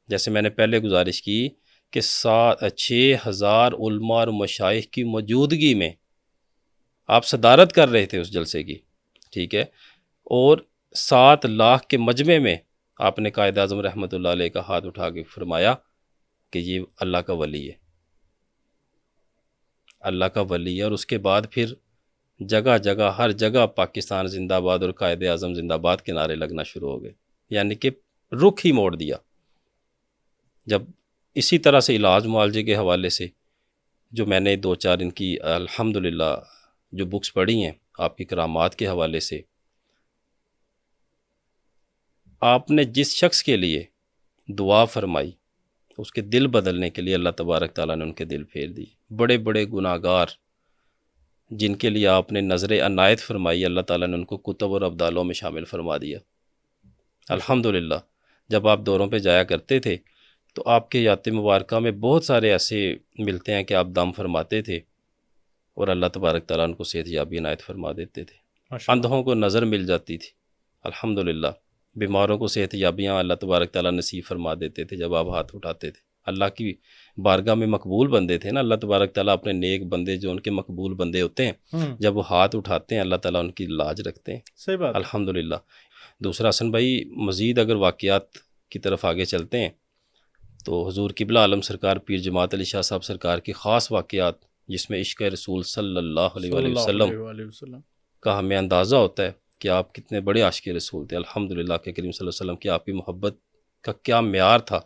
جیسے میں نے پہلے گزارش کی کہ 6,000 علماء اور مشائخ کی موجودگی میں آپ صدارت کر رہے تھے اس جلسے کی، ٹھیک ہے، اور 7 لاکھ کے مجمع میں آپ نے قائد اعظم رحمۃ اللہ علیہ کا ہاتھ اٹھا کے فرمایا کہ یہ اللہ کا ولی ہے، اللہ کا ولی ہے. اور اس کے بعد پھر جگہ جگہ ہر جگہ پاکستان زندہ باد اور قائد اعظم زندہ باد کے نعرے لگنا شروع ہو گئے. یعنی کہ رخ ہی موڑ دیا. جب اسی طرح سے علاج معالجے کے حوالے سے جو میں نے 2-4 ان کی الحمدللہ جو بکس پڑھی ہیں آپ کی کرامات کے حوالے سے، آپ نے جس شخص کے لیے دعا فرمائی اس کے دل بدلنے کے لیے اللہ تبارک تعالیٰ نے ان کے دل پھیر دیے. بڑے بڑے گناہ گار جن کے لیے آپ نے نظر عنایت فرمائی، اللہ تعالیٰ نے ان کو کتب اور ابدالوں میں شامل فرما دیا. الحمدللہ جب آپ دوروں پہ جایا کرتے تھے تو آپ کے یات مبارکہ میں بہت سارے ایسے ملتے ہیں کہ آپ دم فرماتے تھے اور اللہ تبارک تعالیٰ ان کو صحت یابی عنایت فرما دیتے تھے. اندھوں کو نظر مل جاتی تھی الحمدللہ. بیماروں کو صحت یابیاں اللہ تبارک تعالیٰ نصیب فرما دیتے تھے جب آپ ہاتھ اٹھاتے تھے. اللہ کی بارگاہ میں مقبول بندے تھے نا. اللہ تبارک تعالیٰ اپنے نیک بندے جو ان کے مقبول بندے ہوتے ہیں جب وہ ہاتھ اٹھاتے ہیں اللہ تعالیٰ ان کی لاج رکھتے ہیں. صحیح بات. الحمدللہ. دوسرا حسن بھائی، مزید اگر واقعات کی طرف آگے چلتے ہیں تو حضور قبلہ عالم سرکار پیر جماعت علی شاہ صاحب سرکار کی خاص واقعات جس میں عشق رسول صلی اللہ علیہ وآلہ وسلم کا ہمیں اندازہ ہوتا ہے کہ آپ کتنے بڑے عاشق رسول تھے. الحمدللہ کہ کریم صلی اللہ علیہ وسلم کی آپ کی محبت کا کیا معیار تھا.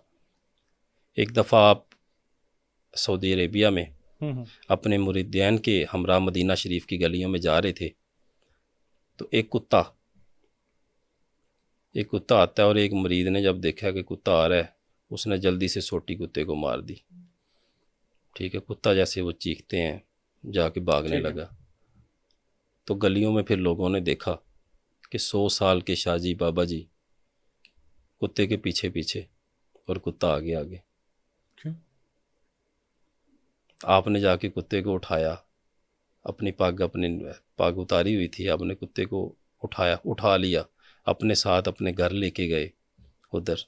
ایک دفعہ آپ سعودی عربیہ میں اپنے مریدین کے ہمراہ مدینہ شریف کی گلیوں میں جا رہے تھے تو ایک کتا آتا ہے اور ایک مرید نے جب دیکھا کہ کتا آ رہا ہے اس نے جلدی سے سوٹی کتے کو مار دی. ٹھیک ہے، کتا جیسے وہ چیختے ہیں جا کے بھاگنے لگا تو گلیوں میں پھر لوگوں نے دیکھا کہ 100 سال کے شاہ جی بابا جی کتے کے پیچھے پیچھے اور کتا آگے آگے. آپ نے جا کے کتے کو اٹھایا، اپنی پگ اتاری ہوئی تھی، آپ نے کتے کو اٹھا لیا، اپنے ساتھ اپنے گھر لے کے گئے. ادھر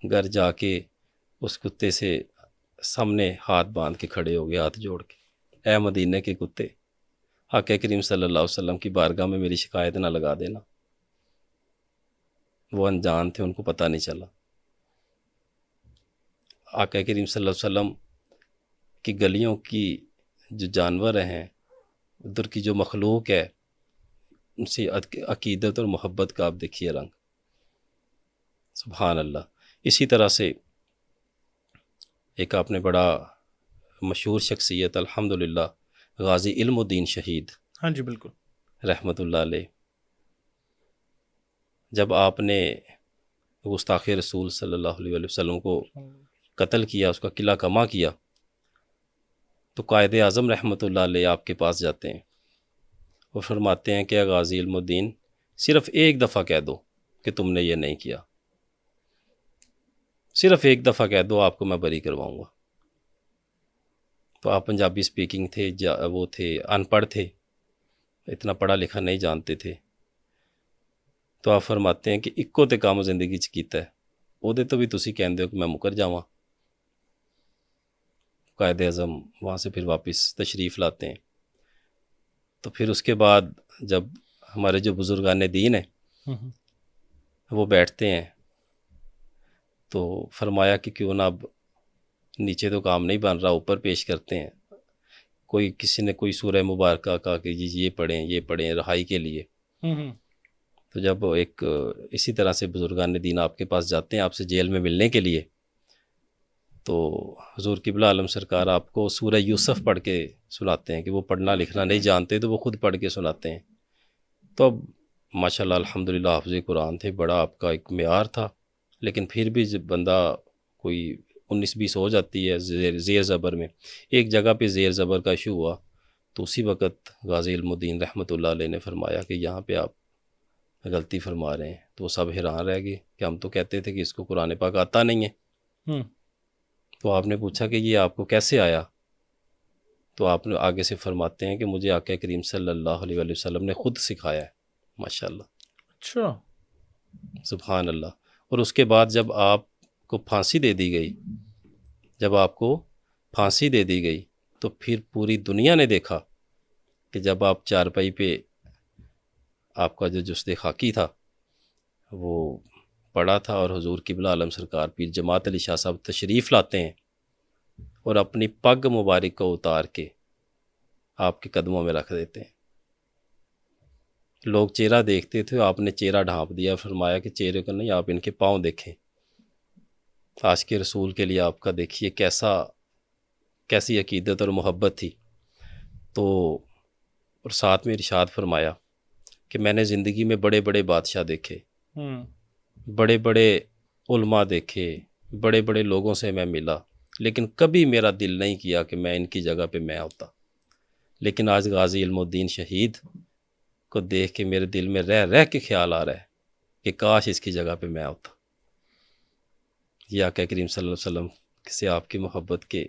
گھر جا کے اس کتے سے سامنے ہاتھ باندھ کے کھڑے ہو گئے، ہاتھ جوڑ کے، اے مدینے کے کتے، آقا کریم صلی اللہ علیہ وسلم کی بارگاہ میں میری شکایت نہ لگا دینا. وہ انجان تھے، ان کو پتہ نہیں چلا. آقا کریم صلی اللہ علیہ وسلم کی گلیوں کی جو جانور ہیں، ادھر کی جو مخلوق ہے، ان سے عقیدت اور محبت کا آپ دیکھیے رنگ. سبحان اللہ. اسی طرح سے ایک آپ نے بڑا مشہور شخصیت الحمدللہ غازی علم الدین شہید، ہاں جی بالکل، رحمۃ اللہ علیہ، جب آپ نے گستاخ رسول صلی اللہ علیہ وسلم کو قتل کیا، اس کا قلعہ کما کیا، تو قائد اعظم رحمۃ اللہ علیہ آپ کے پاس جاتے ہیں اور فرماتے ہیں کہ غازی علم الدین صرف ایک دفعہ کہہ دو کہ تم نے یہ نہیں کیا، صرف ایک دفعہ کہہ دو، آپ کو میں بری کرواؤں گا. تو آپ پنجابی سپیکنگ تھے، وہ تھے ان پڑھ تھے، اتنا پڑھا لکھا نہیں جانتے تھے. تو آپ فرماتے ہیں کہ اکو تے کام زندگی چ کیتا ہے، وہ تو بھی تسی کہندے ہو کہ میں مکر جاواں. قائد اعظم وہاں سے پھر واپس تشریف لاتے ہیں. تو پھر اس کے بعد جب ہمارے جو بزرگان دین ہیں وہ بیٹھتے ہیں تو فرمایا کہ کیوں نہ اب نیچے تو کام نہیں بن رہا، اوپر پیش کرتے ہیں. کسی نے کوئی سورہ مبارکہ کہا کہ جی یہ پڑھیں رہائی کے لیے. تو جب اسی طرح سے بزرگان دین آپ کے پاس جاتے ہیں آپ سے جیل میں ملنے کے لیے، تو حضور قبلہ عالم سرکار آپ کو سورہ یوسف پڑھ کے سناتے ہیں کہ وہ پڑھنا لکھنا نہیں جانتے تو وہ خود پڑھ کے سناتے ہیں. تو اب ماشاءاللہ الحمدللہ حافظ قرآن تھے، بڑا آپ کا ایک معیار تھا، لیکن پھر بھی جب بندہ کوئی 19-20 ہو جاتی ہے زیر زبر میں، ایک جگہ پہ زیر زبر کا ایشو ہوا تو اسی وقت غازی علم الدین رحمۃ اللہ علیہ نے فرمایا کہ یہاں پہ آپ غلطی فرما رہے ہیں، تو وہ سب حیران رہ گئے کہ ہم تو کہتے تھے کہ اس کو قرآن پاک آتا نہیں ہے۔ ہوں تو آپ نے پوچھا کہ یہ آپ کو کیسے آیا؟ تو آپ نے آگے سے فرماتے ہیں کہ مجھے آقا کریم صلی اللہ علیہ وآلہ وسلم نے خود سکھایا ہے۔ ماشاءاللہ، اچھا سبحان اللہ۔ اور اس کے بعد جب آپ کو پھانسی دے دی گئی، جب آپ کو پھانسی دے دی گئی تو پھر پوری دنیا نے دیکھا کہ جب آپ چارپائی پہ آپ کا جو جسد خاکی تھا وہ پڑا تھا اور حضور قبلہ عالم سرکار پیر جماعت علی شاہ صاحب تشریف لاتے ہیں اور اپنی پگ مبارک کو اتار کے آپ کے قدموں میں رکھ دیتے ہیں۔ لوگ چہرہ دیکھتے تھے، آپ نے چہرہ ڈھانپ دیا، فرمایا کہ چہرے کو نہیں، آپ ان کے پاؤں دیکھیں۔ عاشق رسول کے لیے آپ کا دیکھیے کیسی عقیدت اور محبت تھی۔ تو اور ساتھ میں ارشاد فرمایا کہ میں نے زندگی میں بڑے بڑے بادشاہ دیکھے، ہوں بڑے بڑے علماء دیکھے، بڑے بڑے لوگوں سے میں ملا، لیکن کبھی میرا دل نہیں کیا کہ میں ان کی جگہ پہ میں ہوتا۔ لیکن آج غازی علم الدین شہید کو دیکھ کے میرے دل میں رہ کے خیال آ رہا ہے کہ کاش اس کی جگہ پہ میں ہوتا۔ یہ آقا کریم صلی اللہ علیہ وسلم سے آپ کی محبت کے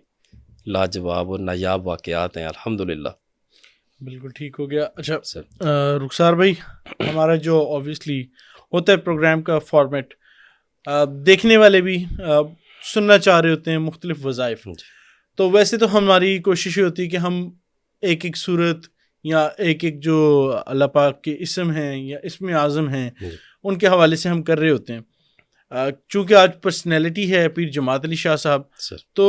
لاجواب اور نایاب واقعات ہیں الحمدللہ۔ بالکل ٹھیک ہو گیا۔ اچھا سر رخسار بھائی، ہمارا جو اوبویسلی ہوتا ہے پروگرام کا فارمیٹ، دیکھنے والے بھی سننا چاہ رہے ہوتے ہیں مختلف وظائف، تو ویسے تو ہماری کوشش یہ ہوتی ہے کہ ہم ایک ایک صورت یا ایک ایک جو اللہ پاک کے اسم ہیں یا اسم اعظم ہیں ان کے حوالے سے ہم کر رہے ہوتے ہیں۔ چونکہ آج پرسنالٹی ہے پیر جماعت علی شاہ صاحب، سر تو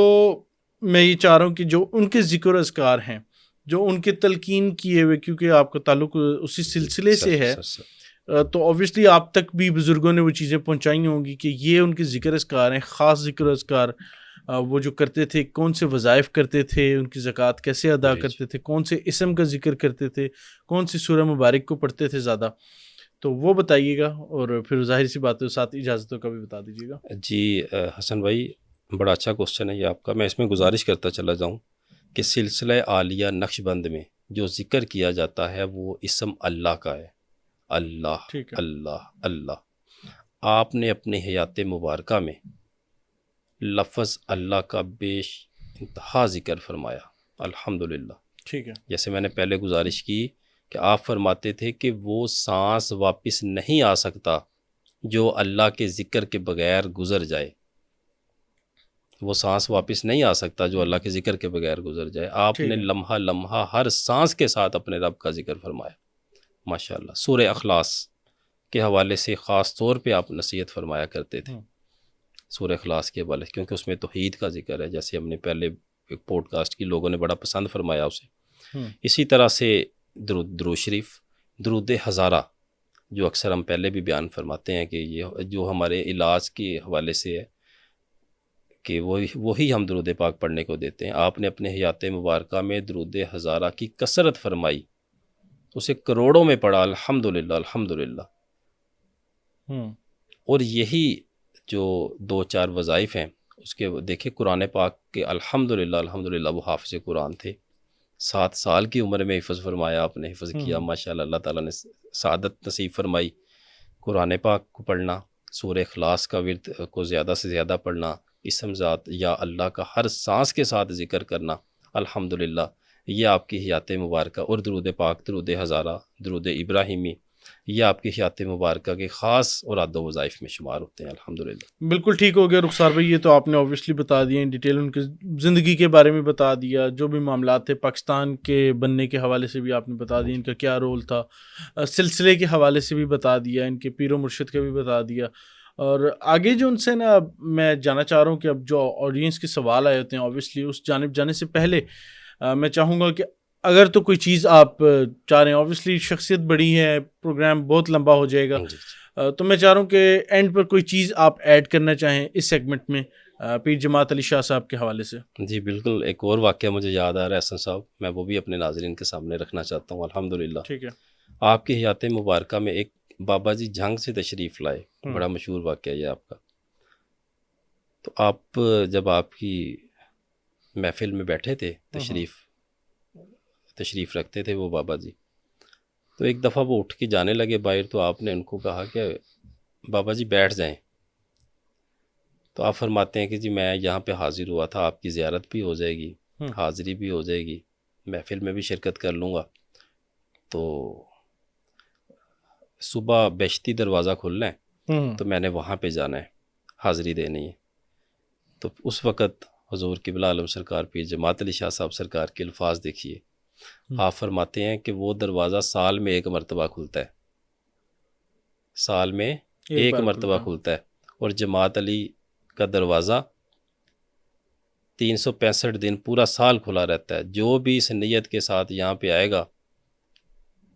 میں یہ چاہ رہا ہوں کہ جو ان کے ذکر و اذکار ہیں، جو ان کے تلقین کیے ہوئے، کیونکہ آپ کا تعلق اسی سلسلے سے ہے، تو اوبویسلی آپ تک بھی بزرگوں نے وہ چیزیں پہنچائی ہوں گی کہ یہ ان کے ذکر اذکار ہیں، خاص ذکر و اذکار وہ جو کرتے تھے، کون سے وظائف کرتے تھے، ان کی زکوٰۃ کیسے ادا کرتے تھے، کون سے اسم کا ذکر کرتے تھے، کون سی سورہ مبارک کو پڑھتے تھے زیادہ، تو وہ بتائیے گا، اور پھر ظاہر سی بات ہے ساتھ اجازتوں کا بھی بتا دیجیے گا۔ جی حسن بھائی، بڑا اچھا کوسچن ہے یہ آپ کا۔ میں اس میں گزارش کرتا چلا جاؤں کہ سلسلہ عالیہ نقش بند میں جو ذکر کیا جاتا ہے وہ اسم اللہ کا ہے، اللہ ٹھیک ہے، اللہ اللہ۔ آپ نے اپنی حیات مبارکہ میں لفظ اللہ کا بیش انتہا ذکر فرمایا الحمدللہ۔ ٹھیک ہے، جیسے میں نے پہلے گزارش کی کہ آپ فرماتے تھے کہ وہ سانس واپس نہیں آ سکتا جو اللہ کے ذکر کے بغیر گزر جائے، وہ سانس واپس نہیں آ سکتا جو اللہ کے ذکر کے بغیر گزر جائے۔ آپ نے لمحہ لمحہ ہر سانس کے ساتھ اپنے رب کا ذکر فرمایا ماشاءاللہ۔ سورہ اخلاص کے حوالے سے خاص طور پہ آپ نصیحت فرمایا کرتے تھے سورہ اخلاص کے حوالے، کیونکہ اس میں توحید کا ذکر ہے، جیسے ہم نے پہلے ایک پوڈ کاسٹ کی لوگوں نے بڑا پسند فرمایا اسے۔ اسی طرح سے درود شریف، درود ہزارہ، جو اکثر ہم پہلے بھی بیان فرماتے ہیں کہ یہ جو ہمارے علاج کے حوالے سے ہے کہ وہی ہم درود پاک پڑھنے کو دیتے ہیں۔ آپ نے اپنے حیات مبارکہ میں درود ہزارہ کی کثرت فرمائی، اسے کروڑوں میں پڑھا الحمدللہ الحمدللہ۔ اور یہی جو 2-4 وظائف ہیں اس کے دیکھیں، قرآن پاک کے الحمدللہ الحمدللہ وہ حافظ قرآن تھے، 7 سال کی عمر میں حفظ فرمایا، آپ نے حفظ کیا ماشاءاللہ، اللہ تعالیٰ نے سعادت نصیب فرمائی۔ قرآن پاک کو پڑھنا، سورہ اخلاص کا ورد کو زیادہ سے زیادہ پڑھنا، اسم ذات یا اللہ کا ہر سانس کے ساتھ ذکر کرنا الحمدللہ، یہ آپ کی حیات مبارکہ۔ اور درود پاک، درود ہزارہ، درود ابراہیمی، یہ آپ کی حیات مبارکہ کے خاص اور عدد و وظائف میں شمار ہوتے ہیں الحمدللہ۔ بالکل ٹھیک ہو گیا رخسار بھائی، یہ تو آپ نے اوبویسلی بتا دیا ان ڈیٹیل، ان کی زندگی کے بارے میں بتا دیا، جو بھی معاملات تھے پاکستان کے بننے کے حوالے سے بھی آپ نے بتا دیا، ان کا کیا رول تھا، سلسلے کے حوالے سے بھی بتا دیا، ان کے پیر و مرشد کا بھی بتا دیا۔ اور آگے جو ان سے نا میں جانا چاہ رہا ہوں کہ اب جو آڈینس کے سوال آئے ہوتے ہیں، اوبویسلی اس جانب جانے سے پہلے میں چاہوں گا کہ اگر تو کوئی چیز آپ چاہ رہے ہیں، اوبویسلی شخصیت بڑی ہے، پروگرام بہت لمبا ہو جائے گا، تو میں چاہ رہا ہوں کہ اینڈ پر کوئی چیز آپ ایڈ کرنا چاہیں اس سیگمنٹ میں پیر جماعت علی شاہ صاحب کے حوالے سے۔ جی بالکل، ایک اور واقعہ مجھے یاد آ رہا ہے حسن صاحب، میں وہ بھی اپنے ناظرین کے سامنے رکھنا چاہتا ہوں الحمدللہ۔ ٹھیک ہے، آپ کی حیات مبارکہ میں ایک بابا جی جھنگ سے تشریف لائے، بڑا مشہور واقعہ یہ آپ کا۔ تو آپ جب آپ کی محفل میں بیٹھے تھے، تشریف رکھتے تھے وہ بابا جی، تو ایک دفعہ وہ اٹھ کے جانے لگے باہر، تو آپ نے ان کو کہا کہ بابا جی بیٹھ جائیں. تو آپ فرماتے ہیں کہ جی میں یہاں پہ حاضر ہوا تھا، آپ کی زیارت بھی ہو جائے گی، حاضری بھی ہو جائے گی، محفل میں بھی شرکت کر لوں گا. تو صبح بیشتی دروازہ کھلنا ہے، تو میں نے وہاں پہ جانا ہے، حاضری دینی ہے. تو اس وقت حضور قبلہ عالم سرکار پیر جماعت علی شاہ صاحب سرکار کے الفاظ دیکھیے. آپ فرماتے ہیں کہ وہ دروازہ سال میں ایک مرتبہ کھلتا ہے، سال میں ایک مرتبہ کھلتا ہے، اور جماعت علی کا دروازہ 365 دن پورا سال کھلا رہتا ہے. جو بھی اس نیت کے ساتھ یہاں پہ آئے گا،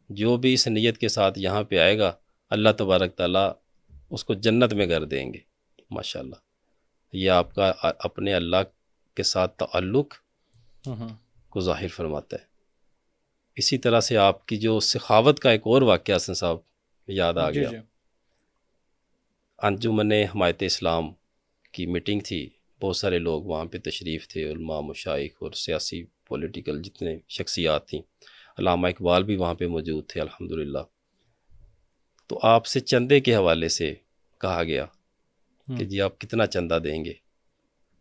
جو بھی اس نیت کے ساتھ یہاں پہ آئے گا، اللہ تبارک تعالیٰ اس کو جنت میں کر دیں گے. ماشاءاللہ، یہ آپ کا اپنے اللہ کے ساتھ تعلق کو ظاہر فرماتا ہے. اسی طرح سے آپ کی جو سخاوت کا ایک اور واقعہ حسن صاحب یاد آ گیا. انجمن حمایت اسلام کی میٹنگ تھی، بہت سارے لوگ وہاں پہ تشریف تھے، علماء، مشائخ اور سیاسی پولیٹیکل جتنے شخصیات تھیں. علامہ اقبال بھی وہاں پہ موجود تھے الحمدللہ. تو آپ سے چندے کے حوالے سے کہا گیا کہ جی آپ کتنا چندہ دیں گے.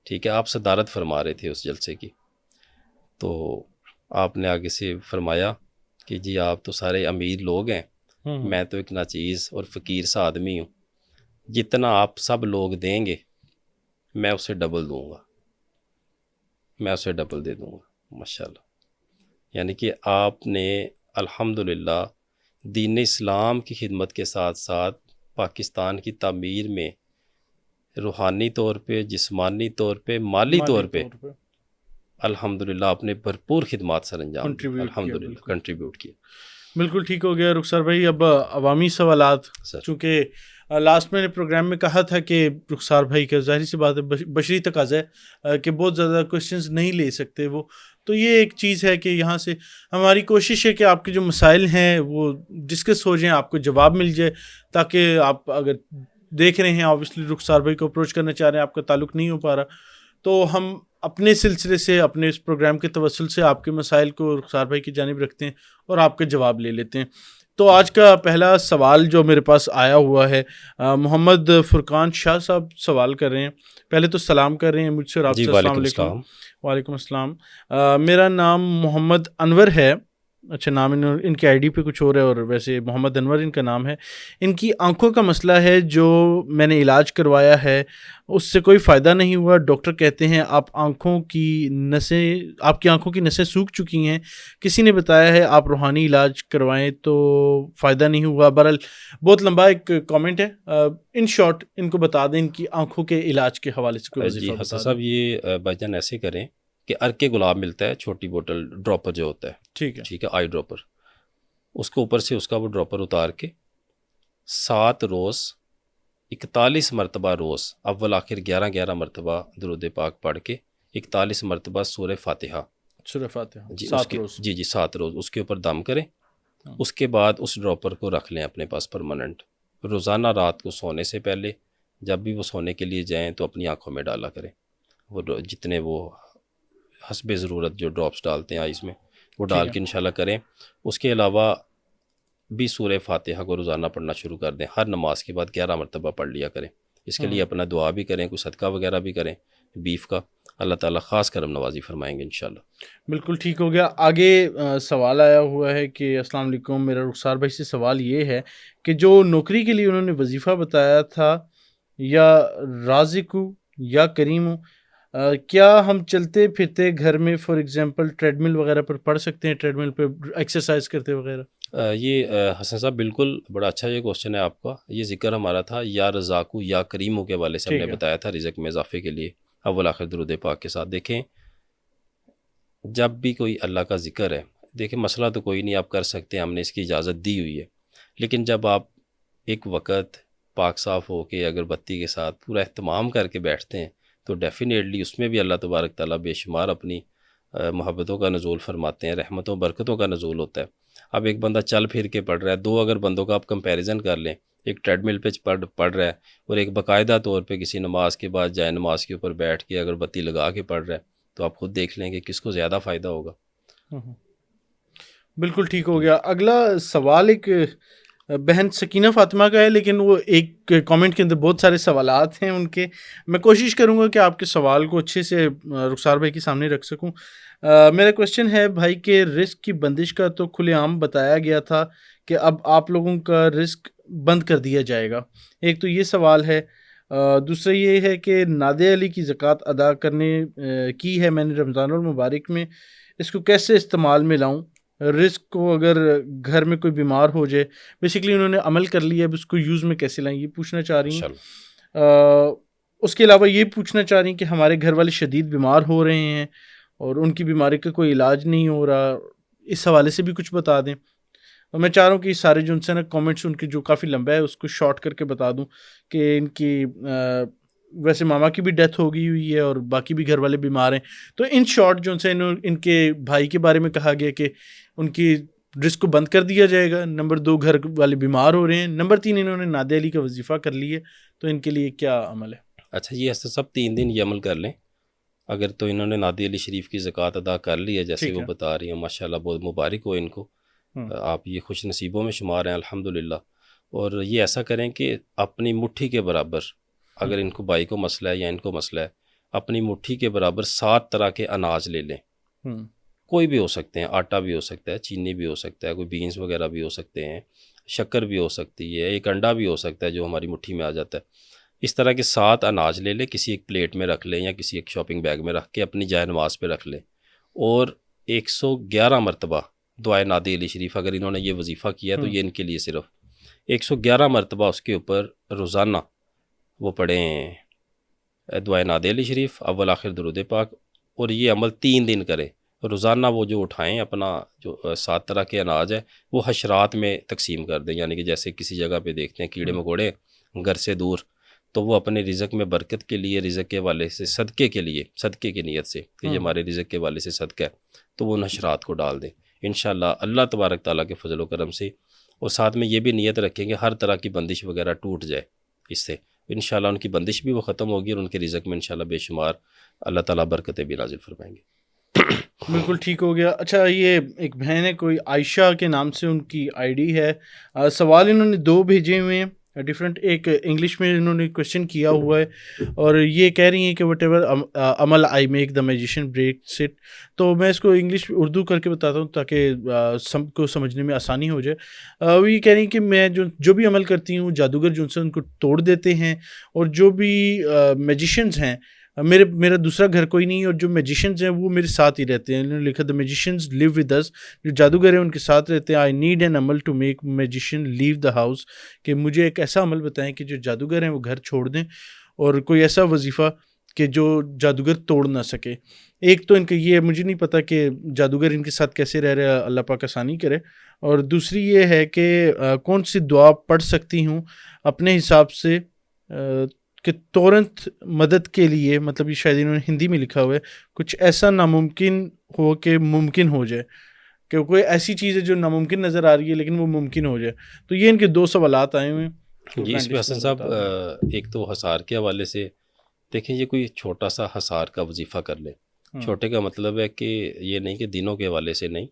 ٹھیک ہے، آپ صدارت فرما رہے تھے اس جلسے کی. تو آپ نے آگے سے فرمایا کہ جی آپ تو سارے امیر لوگ ہیں، میں تو ایک ناچیز اور فقیر سا آدمی ہوں، جتنا آپ سب لوگ دیں گے میں اسے ڈبل دوں گا، میں اسے ڈبل دے دوں گا. ماشاءاللہ، یعنی کہ آپ نے الحمدللہ دین اسلام کی خدمت کے ساتھ ساتھ پاکستان کی تعمیر میں روحانی طور پہ، جسمانی طور پہ، مالی طور پہ الحمدللہ آپ نے بھرپور خدمات سر انجام دی، الحمدللہ کنٹریبیوٹ کیا. بالکل ٹھیک ہو گیا رخسار بھائی. اب عوامی سوالات، چونکہ لاسٹ میں نے پروگرام میں کہا تھا کہ رخسار بھائی کا ظاہری سی بات ہے بشری تقاضا ہے کہ بہت زیادہ کوشچنز نہیں لے سکتے وہ، تو یہ ایک چیز ہے کہ یہاں سے ہماری کوشش ہے کہ آپ کے جو مسائل ہیں وہ ڈسکس ہو جائیں، آپ کو جواب مل جائے، تاکہ آپ اگر دیکھ رہے ہیں آبویسلی رخسار بھائی کو اپروچ کرنا چاہ رہے ہیں، آپ کا تعلق نہیں ہو پا رہا، تو ہم اپنے سلسلے سے، اپنے اس پروگرام کے توسل سے آپ کے مسائل کو رخسار بھائی کی جانب رکھتے ہیں اور آپ کے جواب لے لیتے ہیں. تو آج کا پہلا سوال جو میرے پاس آیا ہوا ہے، محمد فرقان شاہ صاحب سوال کر رہے ہیں. پہلے تو سلام کر رہے ہیں مجھ سے، رابطہ. السلام علیکم. وعلیکم السلام. میرا نام محمد انور ہے. اچھا، نام ان کے آئی ڈی پہ کچھ اور ہے، اور ویسے محمد انور ان کا نام ہے. ان کی آنکھوں کا مسئلہ ہے، جو میں نے علاج کروایا ہے اس سے کوئی فائدہ نہیں ہوا. ڈاکٹر کہتے ہیں آپ کی آنکھوں کی نسیں سوکھ چکی ہیں. کسی نے بتایا ہے آپ روحانی علاج کروائیں تو فائدہ نہیں ہوا. بہرحال بہت لمبا ایک کامنٹ ہے، ان شارٹ ان کو بتا دیں ان کی آنکھوں کے علاج کے حوالے سے کوئی وظیفہ جی بتا حسن دیں. صاحب، یہ بھائی جان ایسے کریں کہ ارکے گلاب ملتا ہے، چھوٹی بوٹل ڈراپر جو ہوتا ہے، ٹھیک ہے، آئی ڈراپر، اس کو اوپر سے اس کا وہ ڈراپر اتار کے 7 روز 41 مرتبہ روز، اول آخر 11 مرتبہ درود پاک پڑھ کے 41 مرتبہ سورہ فاتحہ، جی 7 روز، جی 7 روز اس کے اوپر دم کریں. اس کے بعد اس ڈراپر کو رکھ لیں اپنے پاس پرماننٹ. روزانہ رات کو سونے سے پہلے جب بھی وہ سونے کے لیے جائیں تو اپنی آنکھوں میں ڈالا کریں. وہ جتنے وہ حسب ضرورت جو ڈراپس ڈالتے ہیں آئیز میں، وہ ڈال کے انشاءاللہ کریں. اس کے علاوہ بھی سورہ فاتحہ کو روزانہ پڑھنا شروع کر دیں. ہر نماز کے بعد 11 مرتبہ پڑھ لیا کریں. اس کے لیے اپنا دعا بھی کریں، کوئی صدقہ وغیرہ بھی کریں بیف کا. اللہ تعالیٰ خاص کرم نوازی فرمائیں گے انشاءاللہ. بالکل ٹھیک ہو گیا. آگے سوال آیا ہوا ہے کہ السلام علیکم، میرا رخسار بھائی سے سوال یہ ہے کہ جو نوکری کے لیے انہوں نے وظیفہ بتایا تھا، یا رازقو یا کریمو، کیا ہم چلتے پھرتے گھر میں فار ایگزامپل ٹریڈ مل وغیرہ پر پڑھ سکتے ہیں، ٹریڈ مل پہ ایکسرسائز کرتے وغیرہ؟ یہ حسن صاحب بالکل بڑا اچھا یہ کوشچن ہے آپ کا. یہ ذکر ہمارا تھا یا رزاقو یا کریمو کے حوالے سے ہم نے بتایا تھا رزق میں اضافے کے لیے اول آخر درود پاک کے ساتھ. دیکھیں جب بھی کوئی اللہ کا ذکر ہے، دیکھیں مسئلہ تو کوئی نہیں، آپ کر سکتے ہیں، ہم نے اس کی اجازت دی ہوئی ہے. لیکن جب آپ ایک وقت پاک صاف ہو کے اگر بتی کے ساتھ پورا اہتمام کر کے بیٹھتے ہیں تو ڈیفینیٹلی اس میں بھی اللہ تبارک تعالیٰ بے شمار اپنی محبتوں کا نزول فرماتے ہیں، رحمتوں برکتوں کا نزول ہوتا ہے. اب ایک بندہ چل پھر کے پڑھ رہا ہے، 2 اگر بندوں کا آپ کمپیریزن کر لیں، ایک ٹریڈ مل پہ پڑھ رہا ہے اور ایک باقاعدہ طور پہ کسی نماز کے بعد جائے نماز کے اوپر بیٹھ کے اگر بتی لگا کے پڑھ رہا ہے، تو آپ خود دیکھ لیں کہ کس کو زیادہ فائدہ ہوگا. بالکل ٹھیک ہو گیا. اگلا سوال ایک بہن سکینہ فاطمہ کا ہے, لیکن وہ ایک کامنٹ کے اندر بہت سارے سوالات ہیں ان کے. میں کوشش کروں گا کہ آپ کے سوال کو اچھے سے رخسار بھائی کے سامنے رکھ سکوں. میرا کوشچن ہے بھائی کہ رزق کی بندش کا تو کھلے عام بتایا گیا تھا کہ اب آپ لوگوں کا رزق بند کر دیا جائے گا. ایک تو یہ سوال ہے. دوسرا یہ ہے کہ نادے علی کی زکوٰۃ ادا کرنے کی ہے میں نے رمضان المبارک میں, اس کو کیسے استعمال میں لاؤں؟ رزق کو اگر گھر میں کوئی بیمار ہو جائے, بیسیکلی انہوں نے عمل کر لیا, اب اس کو یوز میں کیسے لائیں, یہ پوچھنا چاہ رہی ہیں. اس کے علاوہ یہ پوچھنا چاہ رہی ہیں کہ ہمارے گھر والے شدید بیمار ہو رہے ہیں اور ان کی بیماری کا کوئی علاج نہیں ہو رہا, اس حوالے سے بھی کچھ بتا دیں. اور میں چاہ رہا ہوں کہ سارے جو ان سے نا کامنٹس ان کی جو کافی لمبا ہے اس کو شارٹ کر کے بتا دوں کہ ان کی ویسے ماما کی بھی ڈیتھ ہو گئی ہوئی ہے اور باقی بھی گھر والے بیمار ہیں. تو ان شارٹ جو ان سے ان کے بھائی کے بارے میں کہا گیا کہ ان کی رزق کو بند کر دیا جائے گا. نمبر 2 گھر والے بیمار ہو رہے ہیں. نمبر 3 انہوں نے نادے علی کا وظیفہ کر لی ہے, تو ان کے لیے کیا عمل ہے؟ اچھا, یہ سب 3 دن یہ عمل کر لیں. اگر تو انہوں نے نادی علی شریف کی زکوٰۃ ادا کر لی ہے جیسے وہ بتا رہی ہیں, ماشاءاللہ بہت مبارک ہو ان کو, آپ یہ خوش نصیبوں میں شمار ہیں الحمدللہ. اور یہ ایسا کریں کہ اپنی مٹھی کے برابر, اگر ان کو بھائی کو مسئلہ ہے یا ان کو مسئلہ ہے, اپنی مٹھی کے برابر 7 طرح کے اناج لے لیں. کوئی بھی ہو سکتے ہیں, آٹا بھی ہو سکتا ہے, چینی بھی ہو سکتا ہے, کوئی بینز وغیرہ بھی ہو سکتے ہیں, شکر بھی ہو سکتی ہے, ایک انڈا بھی ہو سکتا ہے جو ہماری مٹھی میں آ جاتا ہے. اس طرح کے 7 اناج لے لیں, کسی ایک پلیٹ میں رکھ لیں یا کسی ایک شاپنگ بیگ میں رکھ کے اپنی جائے نماز پہ رکھ لیں. اور 111 مرتبہ دعائے نادی علی شریف, اگر انہوں نے یہ وظیفہ کیا ہے تو یہ ان کے لیے صرف 111 مرتبہ اس کے اوپر روزانہ وہ پڑھیں دعائے نادی علی شریف, اول آخر درود پاک. اور یہ عمل 3 دن کریں. روزانہ وہ جو اٹھائیں اپنا جو 7 طرح کے اناج ہے وہ حشرات میں تقسیم کر دیں. یعنی کہ جیسے کسی جگہ پہ دیکھتے ہیں کیڑے مکوڑے گھر سے دور, تو وہ اپنے رزق میں برکت کے لیے, رزق کے والے سے صدقے کے لیے, صدقے کی نیت سے کہ یہ ہمارے رزق کے والے سے صدقہ ہے, تو وہ نشرات کو ڈال دیں انشاءاللہ اللہ تبارک تعالیٰ کے فضل و کرم سے. اور ساتھ میں یہ بھی نیت رکھیں کہ ہر طرح کی بندش وغیرہ ٹوٹ جائے اس سے, انشاءاللہ ان کی بندش بھی وہ ختم ہوگی اور ان کے رزق میں انشاءاللہ بے شمار اللہ تعالیٰ برکتیں بھی نازل فرمائیں گے. بالکل ٹھیک ہو گیا. اچھا, یہ ایک بہن ہے, کوئی عائشہ کے نام سے ان کی آئی ڈی ہے. سوال انہوں نے 2 بھیجے ہوئے ہیں ڈفرینٹ. ایک انگلش میں انہوں نے کوشچن کیا ہوا ہے اور یہ کہہ رہی ہیں کہ وٹ ایور عمل I make the magician breaks it. تو میں اس کو انگلش اردو کر کے بتاتا ہوں تاکہ سب کو سمجھنے میں آسانی ہو جائے. وہ یہ کہہ رہی ہیں کہ میں جو بھی عمل کرتی ہوں جادوگر جو ان سے ان کو توڑ دیتے ہیں, اور جو بھی میجیشینز ہیں, میرا دوسرا گھر کوئی نہیں, اور جو میجیشینز ہیں وہ میرے ساتھ ہی رہتے ہیں. انہوں نے لکھا دا میجیشینز لیو ود اس, جو جادوگر ہیں ان کے ساتھ رہتے ہیں. آئی نیڈ این عمل to make magician leave the house, کہ مجھے ایک ایسا عمل بتائیں کہ جو جادوگر ہیں وہ گھر چھوڑ دیں, اور کوئی ایسا وظیفہ کہ جو جادوگر توڑ نہ سکے. ایک تو ان کا یہ مجھے نہیں پتہ کہ جادوگر ان کے ساتھ کیسے رہ رہے, اللہ پاک آسانی کرے. اور دوسری یہ ہے کہ کون سی دعا پڑھ سکتی ہوں اپنے حساب سے کہ تورنت مدد کے لیے, مطلب یہ شاید انہوں نے ہندی میں لکھا ہوا ہے, کچھ ایسا ناممکن ہو کہ ممکن ہو جائے, کہ کوئی ایسی چیز ہے جو ناممکن نظر آ رہی ہے لیکن وہ ممکن ہو جائے. تو یہ ان کے 2 سوالات آئے ہوئے ہیں. جی, اس میں حسن صاحب ایک تو حصار کے حوالے سے دیکھیں, یہ کوئی چھوٹا سا حصار کا وظیفہ کر لیں. چھوٹے کا مطلب ہے کہ یہ نہیں کہ دنوں کے حوالے سے نہیں,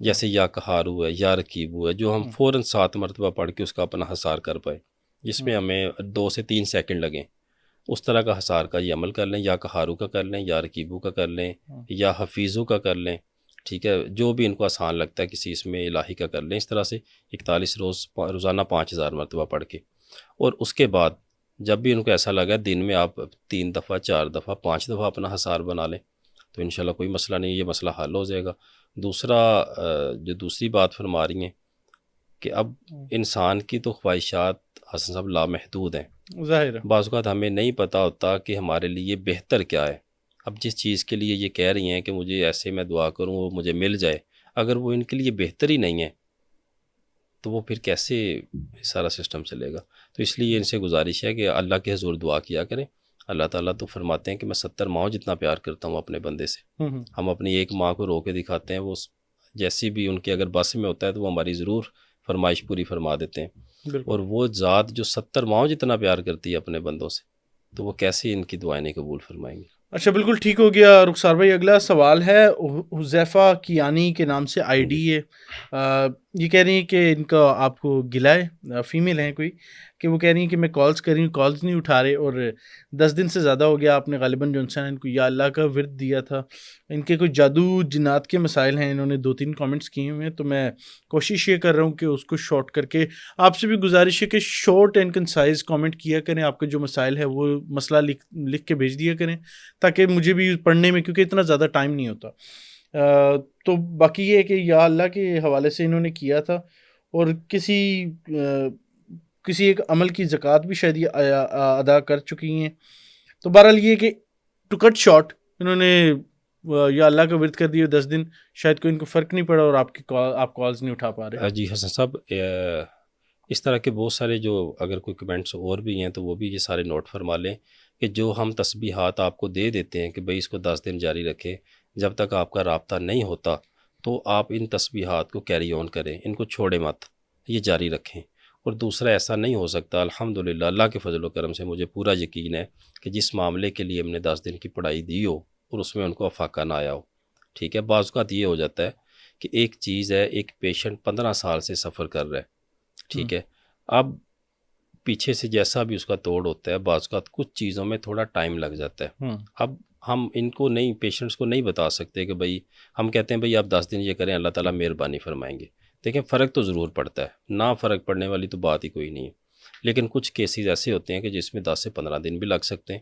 جیسے یا کہارو ہے یا رکیبو ہے جو ہم فوراً 7 مرتبہ پڑھ کے اس کا اپنا حصار کر پائیں, جس میں ہمیں 2 سے 3 سیکنڈ لگیں. اس طرح کا حصار کا یہ عمل کر لیں, یا کہارو کا کر لیں, یا رکیبو کا کر لیں, یا حفیظو کا کر لیں. ٹھیک ہے, جو بھی ان کو آسان لگتا ہے کسی اس میں الہی کا کر لیں. اس طرح سے 41 روزانہ 5000 مرتبہ پڑھ کے. اور اس کے بعد جب بھی ان کو ایسا لگا دن میں آپ 3 دفعہ 4 دفعہ 5 دفعہ اپنا حصار بنا لیں تو انشاءاللہ کوئی مسئلہ نہیں, یہ مسئلہ حل ہو جائے گا. دوسرا جو دوسری بات فرما رہی ہیں کہ اب انسان کی تو خواہشات حسن صاحب لامحدود ہیں, ظاہر ہے بعض اوقات ہمیں نہیں پتہ ہوتا کہ ہمارے لیے بہتر کیا ہے. اب جس چیز کے لیے یہ کہہ رہی ہیں کہ مجھے ایسے میں دعا کروں وہ مجھے مل جائے, اگر وہ ان کے لیے بہتر ہی نہیں ہے تو وہ پھر کیسے سارا سسٹم چلے گا. تو اس لیے ان سے گزارش ہے کہ اللہ کے حضور دعا کیا کریں. اللہ تعالیٰ تو فرماتے ہیں کہ میں 70 ماؤں جتنا پیار کرتا ہوں اپنے بندے سے. ہم اپنی ایک ماں کو رو کے دکھاتے ہیں, وہ جیسی بھی ان کے اگر بس میں ہوتا ہے تو وہ ہماری ضرور فرمائش پوری فرما دیتے ہیں. اور وہ ذات جو 70 ماؤں جتنا پیار کرتی ہے اپنے بندوں سے, تو وہ کیسے ان کی دعائیں نہیں قبول فرمائیں گے. اچھا بالکل ٹھیک ہو گیا رخسار بھائی. اگلا سوال ہے حذیفہ کیانی کے نام سے آئی ڈی ہے. یہ کہہ رہی ہیں کہ ان کا آپ کو گلا ہے, فیمیل ہیں کوئی, کہ وہ کہہ رہی ہیں کہ میں کالز کر رہی ہوں, کالز نہیں اٹھا رہے, اور 10 دن سے زیادہ ہو گیا. آپ نے غالباً جو انسان ان کو یا اللہ کا ورد دیا تھا. ان کے کوئی جادو جنات کے مسائل ہیں, انہوں نے 2-3 کامنٹس کیے ہوئے ہیں, تو میں کوشش یہ کر رہا ہوں کہ اس کو شارٹ کر کے, آپ سے بھی گزارش ہے کہ شارٹ اینڈ کنسائز کامنٹ کیا کریں. آپ کے جو مسائل ہے وہ مسئلہ لکھ کے بھیج دیا کریں, تاکہ مجھے بھی پڑھنے میں, کیونکہ اتنا زیادہ ٹائم نہیں ہوتا. تو باقی یہ ہے کہ یا اللہ کے حوالے سے انہوں نے کیا تھا, اور کسی ایک عمل کی زکوٰۃ بھی شاید یہ ادا کر چکی ہیں. تو بہرحال یہ کہ ٹو کٹ شارٹ انہوں نے یا اللہ کا ورد کر دیا 10 دن, شاید کوئی ان کو فرق نہیں پڑا, اور آپ کالز نہیں اٹھا پا رہے. جی حسن صاحب, اس طرح کے بہت سارے جو اگر کوئی کمنٹس اور بھی ہیں تو وہ بھی یہ سارے نوٹ فرما لیں کہ جو ہم تسبیحات آپ کو دے دیتے ہیں کہ بھئی اس کو 10 دن جاری رکھیں, جب تک آپ کا رابطہ نہیں ہوتا تو آپ ان تسبیحات کو کیری آن کریں, ان کو چھوڑیں مت, یہ جاری رکھیں. اور دوسرا ایسا نہیں ہو سکتا, الحمدللہ اللہ کے فضل و کرم سے مجھے پورا یقین ہے کہ جس معاملے کے لیے ہم نے 10 دن کی پڑھائی دی ہو اور اس میں ان کو افاقہ نہ آیا ہو. ٹھیک ہے, بعض اوقات یہ ہو جاتا ہے کہ ایک چیز ہے, ایک پیشنٹ 15 سال سے سفر کر رہا ہے, ٹھیک ہے, اب پیچھے سے جیسا بھی اس کا توڑ ہوتا ہے, بعض اوقات کچھ چیزوں میں تھوڑا ٹائم لگ جاتا ہے. اب ہم ان کو نہیں, پیشنٹس کو نہیں بتا سکتے کہ بھئی, ہم کہتے ہیں بھئی آپ 10 دن یہ کریں, اللہ تعالیٰ مہربانی فرمائیں گے. دیکھیں فرق تو ضرور پڑتا ہے, نہ فرق پڑنے والی تو بات ہی کوئی نہیں ہے, لیکن کچھ کیسز ایسے ہوتے ہیں کہ جس میں 10 سے 15 دن بھی لگ سکتے ہیں.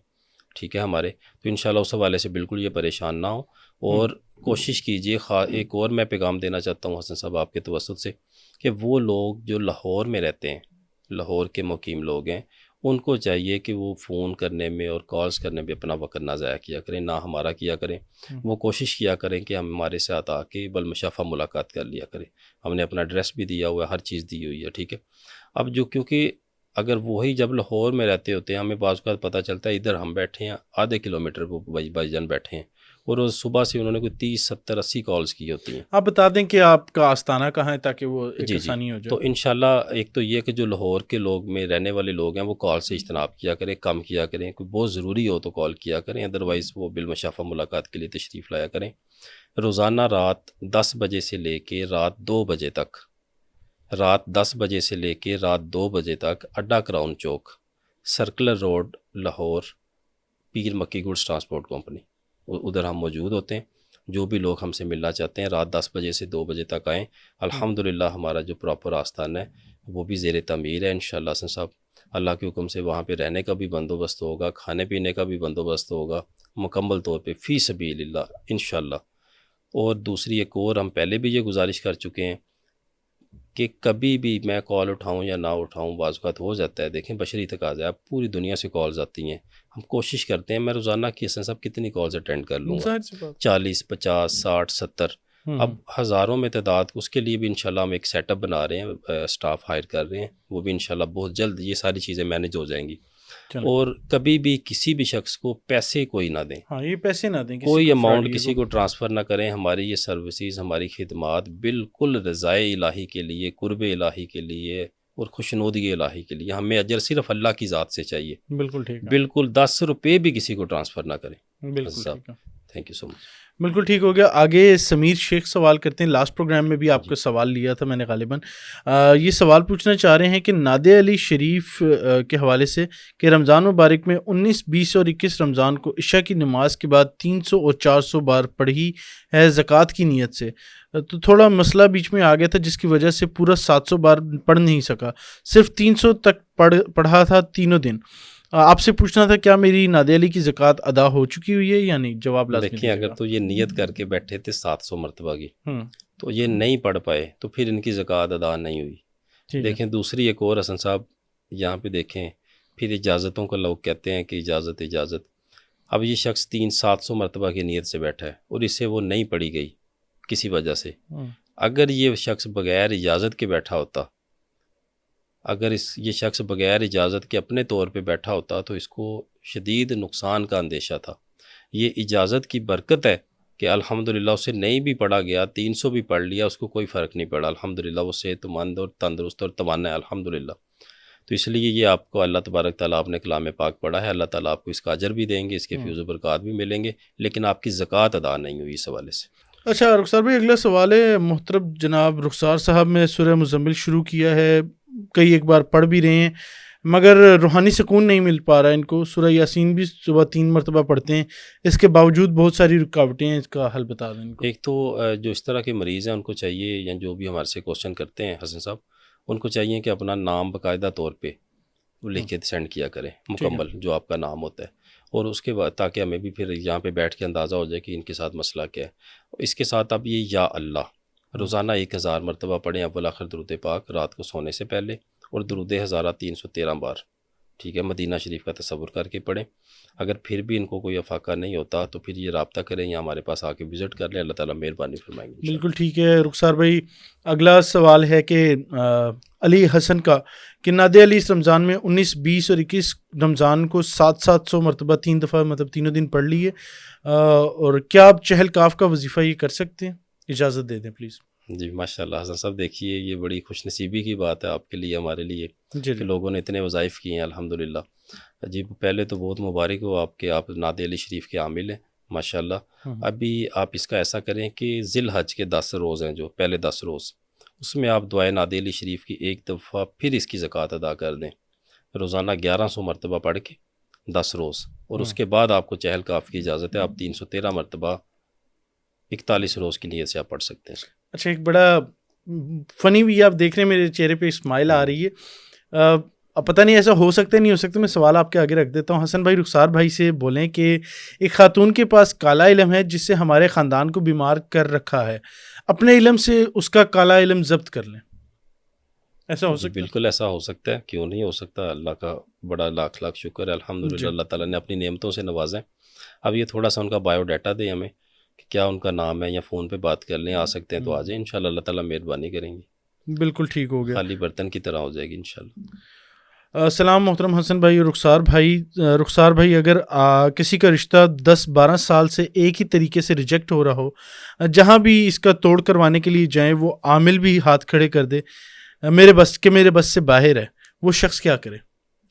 ٹھیک ہے ہمارے, تو انشاءاللہ اس حوالے سے بالکل یہ پریشان نہ ہو, اور کوشش کیجئے. ایک اور میں پیغام دینا چاہتا ہوں حسن صاحب آپ کے توسط سے, کہ وہ لوگ جو لاہور میں رہتے ہیں, لاہور کے مقیم لوگ ہیں, ان کو چاہیے کہ وہ فون کرنے میں اور کالز کرنے میں اپنا وقت نہ ضائع کیا کریں, نہ ہمارا کیا کریں. وہ کوشش کیا کریں کہ ہم ہمارے ساتھ آ کے بالمشافہ ملاقات کر لیا کریں. ہم نے اپنا ایڈریس بھی دیا ہوا ہے, ہر چیز دی ہوئی ہے, ٹھیک ہے. اب جو کیونکہ اگر وہی جب لاہور میں رہتے ہوتے ہیں, ہمیں بعض اوقات پتہ چلتا ہے ادھر ہم بیٹھے ہیں, آدھے کلومیٹر وہ بھائی جان بیٹھے ہیں, اور روز صبح سے انہوں نے کوئی 30 70 80 کالز کی ہوتی ہیں. آپ بتا دیں کہ آپ کا آستانہ کہاں ہے, تاکہ وہ ایک جی آسانی ہو تو جائے. انشاءاللہ ایک تو یہ کہ جو لاہور کے لوگ میں رہنے والے لوگ ہیں وہ کال سے اجتناب کیا کریں, کم کیا کریں. کوئی بہت ضروری ہو تو کال کیا کریں, ادروائز وہ بالمشافہ ملاقات کے لیے تشریف لایا کریں. روزانہ رات 10 بجے سے لے کے رات 2 بجے تک, رات 10 بجے سے لے کے رات 2 بجے تک اڈا کراؤن چوک, سرکلر روڈ, لاہور, پیر مکی گڈس ٹرانسپورٹ کمپنی, ادھر ہم موجود ہوتے ہیں. جو بھی لوگ ہم سے ملنا چاہتے ہیں رات 10 بجے سے 2 بجے تک آئیں. الحمدللہ ہمارا جو پراپر آستان ہے وہ بھی زیر تعمیر ہے انشاءاللہ حسن صاحب. اللہ کے حکم سے وہاں پہ رہنے کا بھی بندوبست ہوگا, کھانے پینے کا بھی بندوبست ہوگا مکمل طور پہ فی سبیل اللہ انشاءاللہ. اور دوسری ایک اور, ہم پہلے بھی یہ گزارش کر چکے ہیں کہ کبھی بھی میں کال اٹھاؤں یا نہ اٹھاؤں, بعض اوقات ہو جاتا ہے, دیکھیں بشری تقاضا ہے, پوری دنیا سے کالز آتی ہیں. ہم کوشش کرتے ہیں, میں روزانہ کی حسن صاحب کتنی کالز اٹینڈ کر لوں گا, 40 50 60 70, اب ہزاروں میں تعداد. اس کے لیے بھی انشاءاللہ ہم ایک سیٹ اپ بنا رہے ہیں, سٹاف ہائر کر رہے ہیں, وہ بھی انشاءاللہ بہت جلد یہ ساری چیزیں مینیج ہو جائیں گی. اور کبھی بھی کسی بھی شخص کو پیسے کوئی نہ دیں, یہ پیسے نہ دیں, کوئی اماؤنٹ کسی کو ٹرانسفر نہ کریں. ہماری یہ سروسز, ہماری خدمات بالکل رضائے الہی کے لیے, قرب الہی کے لیے اور خوشنودی الہی کے لیے. ہمیں اجر صرف اللہ کی ذات سے چاہیے. بالکل ٹھیک ہے, بالکل 10 روپے بھی کسی کو ٹرانسفر نہ کریں. بالکل ٹھیک ہے, تھینک یو سو مچ. بالکل ٹھیک ہو گیا. آگے سمیر شیخ سوال کرتے ہیں. لاسٹ پروگرام میں بھی آپ کا سوال لیا تھا میں نے غالباً. یہ سوال پوچھنا چاہ رہے ہیں کہ نادر علی شریف کے حوالے سے کہ رمضان مبارک میں 19 20 اور 21 رمضان کو عشاء کی نماز کے بعد 300 اور 400 بار پڑھی ہے زکوٰۃ کی نیت سے, تو تھوڑا مسئلہ بیچ میں آ گیا تھا جس کی وجہ سے پورا 700 بار پڑھ نہیں سکا, صرف 300 تک پڑھا تھا تینوں دن. آپ سے پوچھنا تھا کیا میری نادر علی کی زکوٰۃ ادا ہو چکی ہوئی ہے یا نہیں؟ جواب لازمی دیکھیں, اگر تو یہ نیت کر کے بیٹھے تھے 700 مرتبہ کی, تو یہ نہیں پڑھ پائے تو پھر ان کی زکوٰۃ ادا نہیں ہوئی. دیکھیں دوسری ایک اور حسن صاحب, یہاں پہ دیکھیں پھر اجازتوں کو لوگ کہتے ہیں کہ اجازت اجازت. اب یہ شخص 700 مرتبہ کی نیت سے بیٹھا ہے اور اس سے وہ نہیں پڑھی گئی کسی وجہ سے. اگر یہ شخص بغیر اجازت کے بیٹھا ہوتا, اگر یہ شخص بغیر اجازت کے اپنے طور پہ بیٹھا ہوتا تو اس کو شدید نقصان کا اندیشہ تھا. یہ اجازت کی برکت ہے کہ الحمدللہ اسے نہیں بھی پڑھا گیا, 300 بھی پڑھ لیا, اس کو کوئی فرق نہیں پڑا. الحمدللہ وہ صحت مند اور تندرست اور توانا ہے الحمدللہ. تو اس لیے یہ آپ کو اللہ تبارک تعالیٰ آپ نے کلام پاک پڑھا ہے، اللہ تعالیٰ آپ کو اس کا اجر بھی دیں گے، اس کے فیض و برکات بھی ملیں گے، لیکن آپ کی زکوٰۃ ادا نہیں ہوئی اس حوالے سے۔ اچھا رخسار بھائی، اگلا سوال ہے محترم جناب رخسار صاحب، میں سورہ مزمل شروع کیا ہے، کئی ایک بار پڑھ بھی رہے ہیں، مگر روحانی سکون نہیں مل پا رہا ہے ان کو۔ سورہ یاسین بھی صبح 3 مرتبہ پڑھتے ہیں، اس کے باوجود بہت ساری رکاوٹیں ہیں، اس کا حل بتا دیں ان کو۔ ایک تو جو اس طرح کے مریض ہیں ان کو چاہیے، یا جو بھی ہمارے سے کوشچن کرتے ہیں حسن صاحب، ان کو چاہیے کہ اپنا نام باقاعدہ طور پہ وہ لکھ کے سینڈ کیا کریں، مکمل جو آپ کا نام ہوتا ہے، اور اس کے بعد تاکہ ہمیں بھی پھر یہاں پہ بیٹھ کے اندازہ ہو جائے کہ ان کے ساتھ مسئلہ کیا ہے۔ اس کے ساتھ اب یہ یا اللہ روزانہ 1000 مرتبہ پڑھیں، اول آخر درود پاک رات کو سونے سے پہلے، اور درود ہزارہ 313 بار، ٹھیک ہے، مدینہ شریف کا تصور کر کے پڑھیں۔ اگر پھر بھی ان کو کوئی افاقہ نہیں ہوتا تو پھر یہ رابطہ کریں یا ہمارے پاس آ کے وزٹ کر لیں، اللہ تعالیٰ مہربانی فرمائیں گے انشاءاللہ۔ بالکل ٹھیک ہے رخسار بھائی، اگلا سوال ہے کہ علی حسن کا، کہ ناد علی اس رمضان میں 19، 20 اور 21 رمضان کو 700 مرتبہ 3 دفعہ مطلب تینوں دن پڑھ لیے، اور کیا آپ چہل کاف کا وظیفہ یہ کر سکتے ہیں؟ اجازت دے دیں پلیز۔ جی ماشاءاللہ حسن صاحب، دیکھیے یہ بڑی خوش نصیبی کی بات ہے آپ کے لیے، ہمارے لیے، جی کہ لوگوں نے اتنے وظائف کیے ہیں الحمدللہ۔ جی پہلے تو بہت مبارک ہو آپ کے، آپ ناد علی شریف کے عامل ہیں ماشاءاللہ۔ ابھی آپ اس کا ایسا کریں کہ ذی الحج کے 10 روز ہیں، جو پہلے 10 روز، اس میں آپ دعائے ناد علی شریف کی ایک دفعہ پھر اس کی زکوٰۃ ادا کر دیں، روزانہ 1100 مرتبہ پڑھ کے 10 روز، اور اس کے بعد آپ کو چہل کاف کی اجازت ہے، آپ 313 مرتبہ 41 روز کی نیت سے آپ پڑھ سکتے ہیں۔ اچھا، ایک بڑا فنی بھی آپ دیکھ رہے ہیں، میرے چہرے پہ اسمائل آ رہی ہے، اب پتہ نہیں ایسا ہو سکتا ہے نہیں ہو سکتا، میں سوال آپ کے آگے رکھ دیتا ہوں۔ حسن بھائی رخسار بھائی سے بولیں کہ ایک خاتون کے پاس کالا علم ہے جس سے ہمارے خاندان کو بیمار کر رکھا ہے، اپنے علم سے اس کا کالا علم ضبط کر لیں، ایسا ہو سکتا ہے؟ بالکل ایسا ہو سکتا ہے، کیوں نہیں ہو سکتا، اللہ کا بڑا لاکھ لاکھ شکر ہے الحمدللہ، اللہ تعالیٰ نے اپنی نعمتوں سے نوازیں۔ اب یہ تھوڑا سا ان کا بایو ڈیٹا دیں ہمیں کہ کیا ان کا نام ہے، یا فون پہ بات کر لیں، آ سکتے ہیں تو آ جائیں انشاءاللہ، اللہ تعالیٰ مہربانی کریں گے، بالکل ٹھیک ہو گیا، خالی برتن کی طرح ہو جائے گی انشاءاللہ۔ السلام محترم حسن بھائی اور رخسار بھائی، اگر کسی کا رشتہ 10-12 سال سے ایک ہی طریقے سے ریجیکٹ ہو رہا ہو، جہاں بھی اس کا توڑ کروانے کے لیے جائیں وہ عامل بھی ہاتھ کھڑے کر دے، میرے بس سے باہر ہے، وہ شخص کیا کرے؟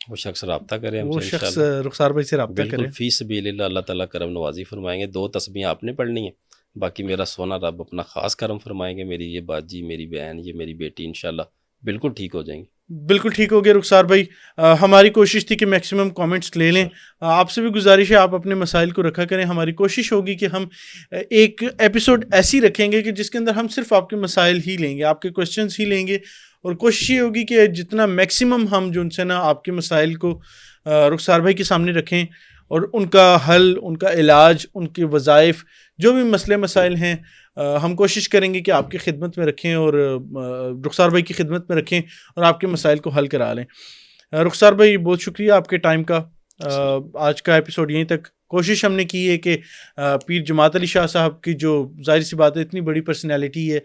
وہ شخص رابطہ کرے ہم وہ سے شخص انشاءاللہ، رخسار بھائی سے رابطہ کرے، بالکل فی سبیل اللہ، اللہ تعالیٰ کرم نوازی فرمائیں گے۔ 2 تسبیحیں آپ نے پڑھنی ہیں، باقی میرا سونا رب اپنا خاص کرم فرمائیں گے، میری یہ باجی، میری بہن، یہ میری بیٹی انشاءاللہ بالکل ٹھیک ہو جائیں گی۔ بالکل ٹھیک ہو گیا رخسار بھائی، ہماری کوشش تھی کہ میکسیمم کامنٹس لے لیں، آپ سے بھی گزارش ہے آپ اپنے مسائل کو رکھا کریں، ہماری کوشش ہوگی کہ ہم ایک ایپیسوڈ ایسی رکھیں گے کہ جس کے اندر ہم صرف آپ کے مسائل ہی لیں گے، آپ کے کوشچنس ہی لیں گے، اور کوشش یہ ہوگی کہ جتنا میکسیمم ہم جو ان سے نا آپ کے مسائل کو رخسار بھائی کے سامنے رکھیں، اور ان کا حل، ان کا علاج، ان کے وظائف، جو بھی مسئلے مسائل ہیں، ہم کوشش کریں گے کہ آپ کی خدمت میں رکھیں، اور رخسار بھائی کی خدمت میں رکھیں، اور آپ کے مسائل کو حل کرا لیں۔ رخسار بھائی بہت شکریہ آپ کے ٹائم کا، آج کا ایپیسوڈ یہیں تک۔ کوشش ہم نے کی ہے کہ پیر جماعت علی شاہ صاحب کی جو ظاہر سی بات ہے اتنی بڑی پرسنالٹی ہے،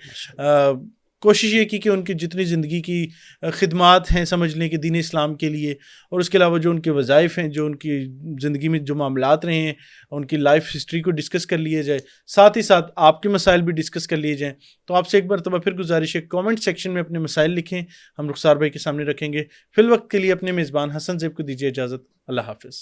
کوشش یہ کی کہ ان کی جتنی زندگی کی خدمات ہیں سمجھ لیں کہ دین اسلام کے لیے، اور اس کے علاوہ جو ان کے وظائف ہیں، جو ان کی زندگی میں جو معاملات رہے ہیں، ان کی لائف ہسٹری کو ڈسکس کر لیے جائے، ساتھ ہی ساتھ آپ کے مسائل بھی ڈسکس کر لیے جائیں۔ تو آپ سے ایک مرتبہ پھر گزارش ہے، کامنٹ سیکشن میں اپنے مسائل لکھیں، ہم رخسار بھائی کے سامنے رکھیں گے۔ فی الوقت کے لیے اپنے میزبان حسن زیب کو دیجیے اجازت، اللہ حافظ۔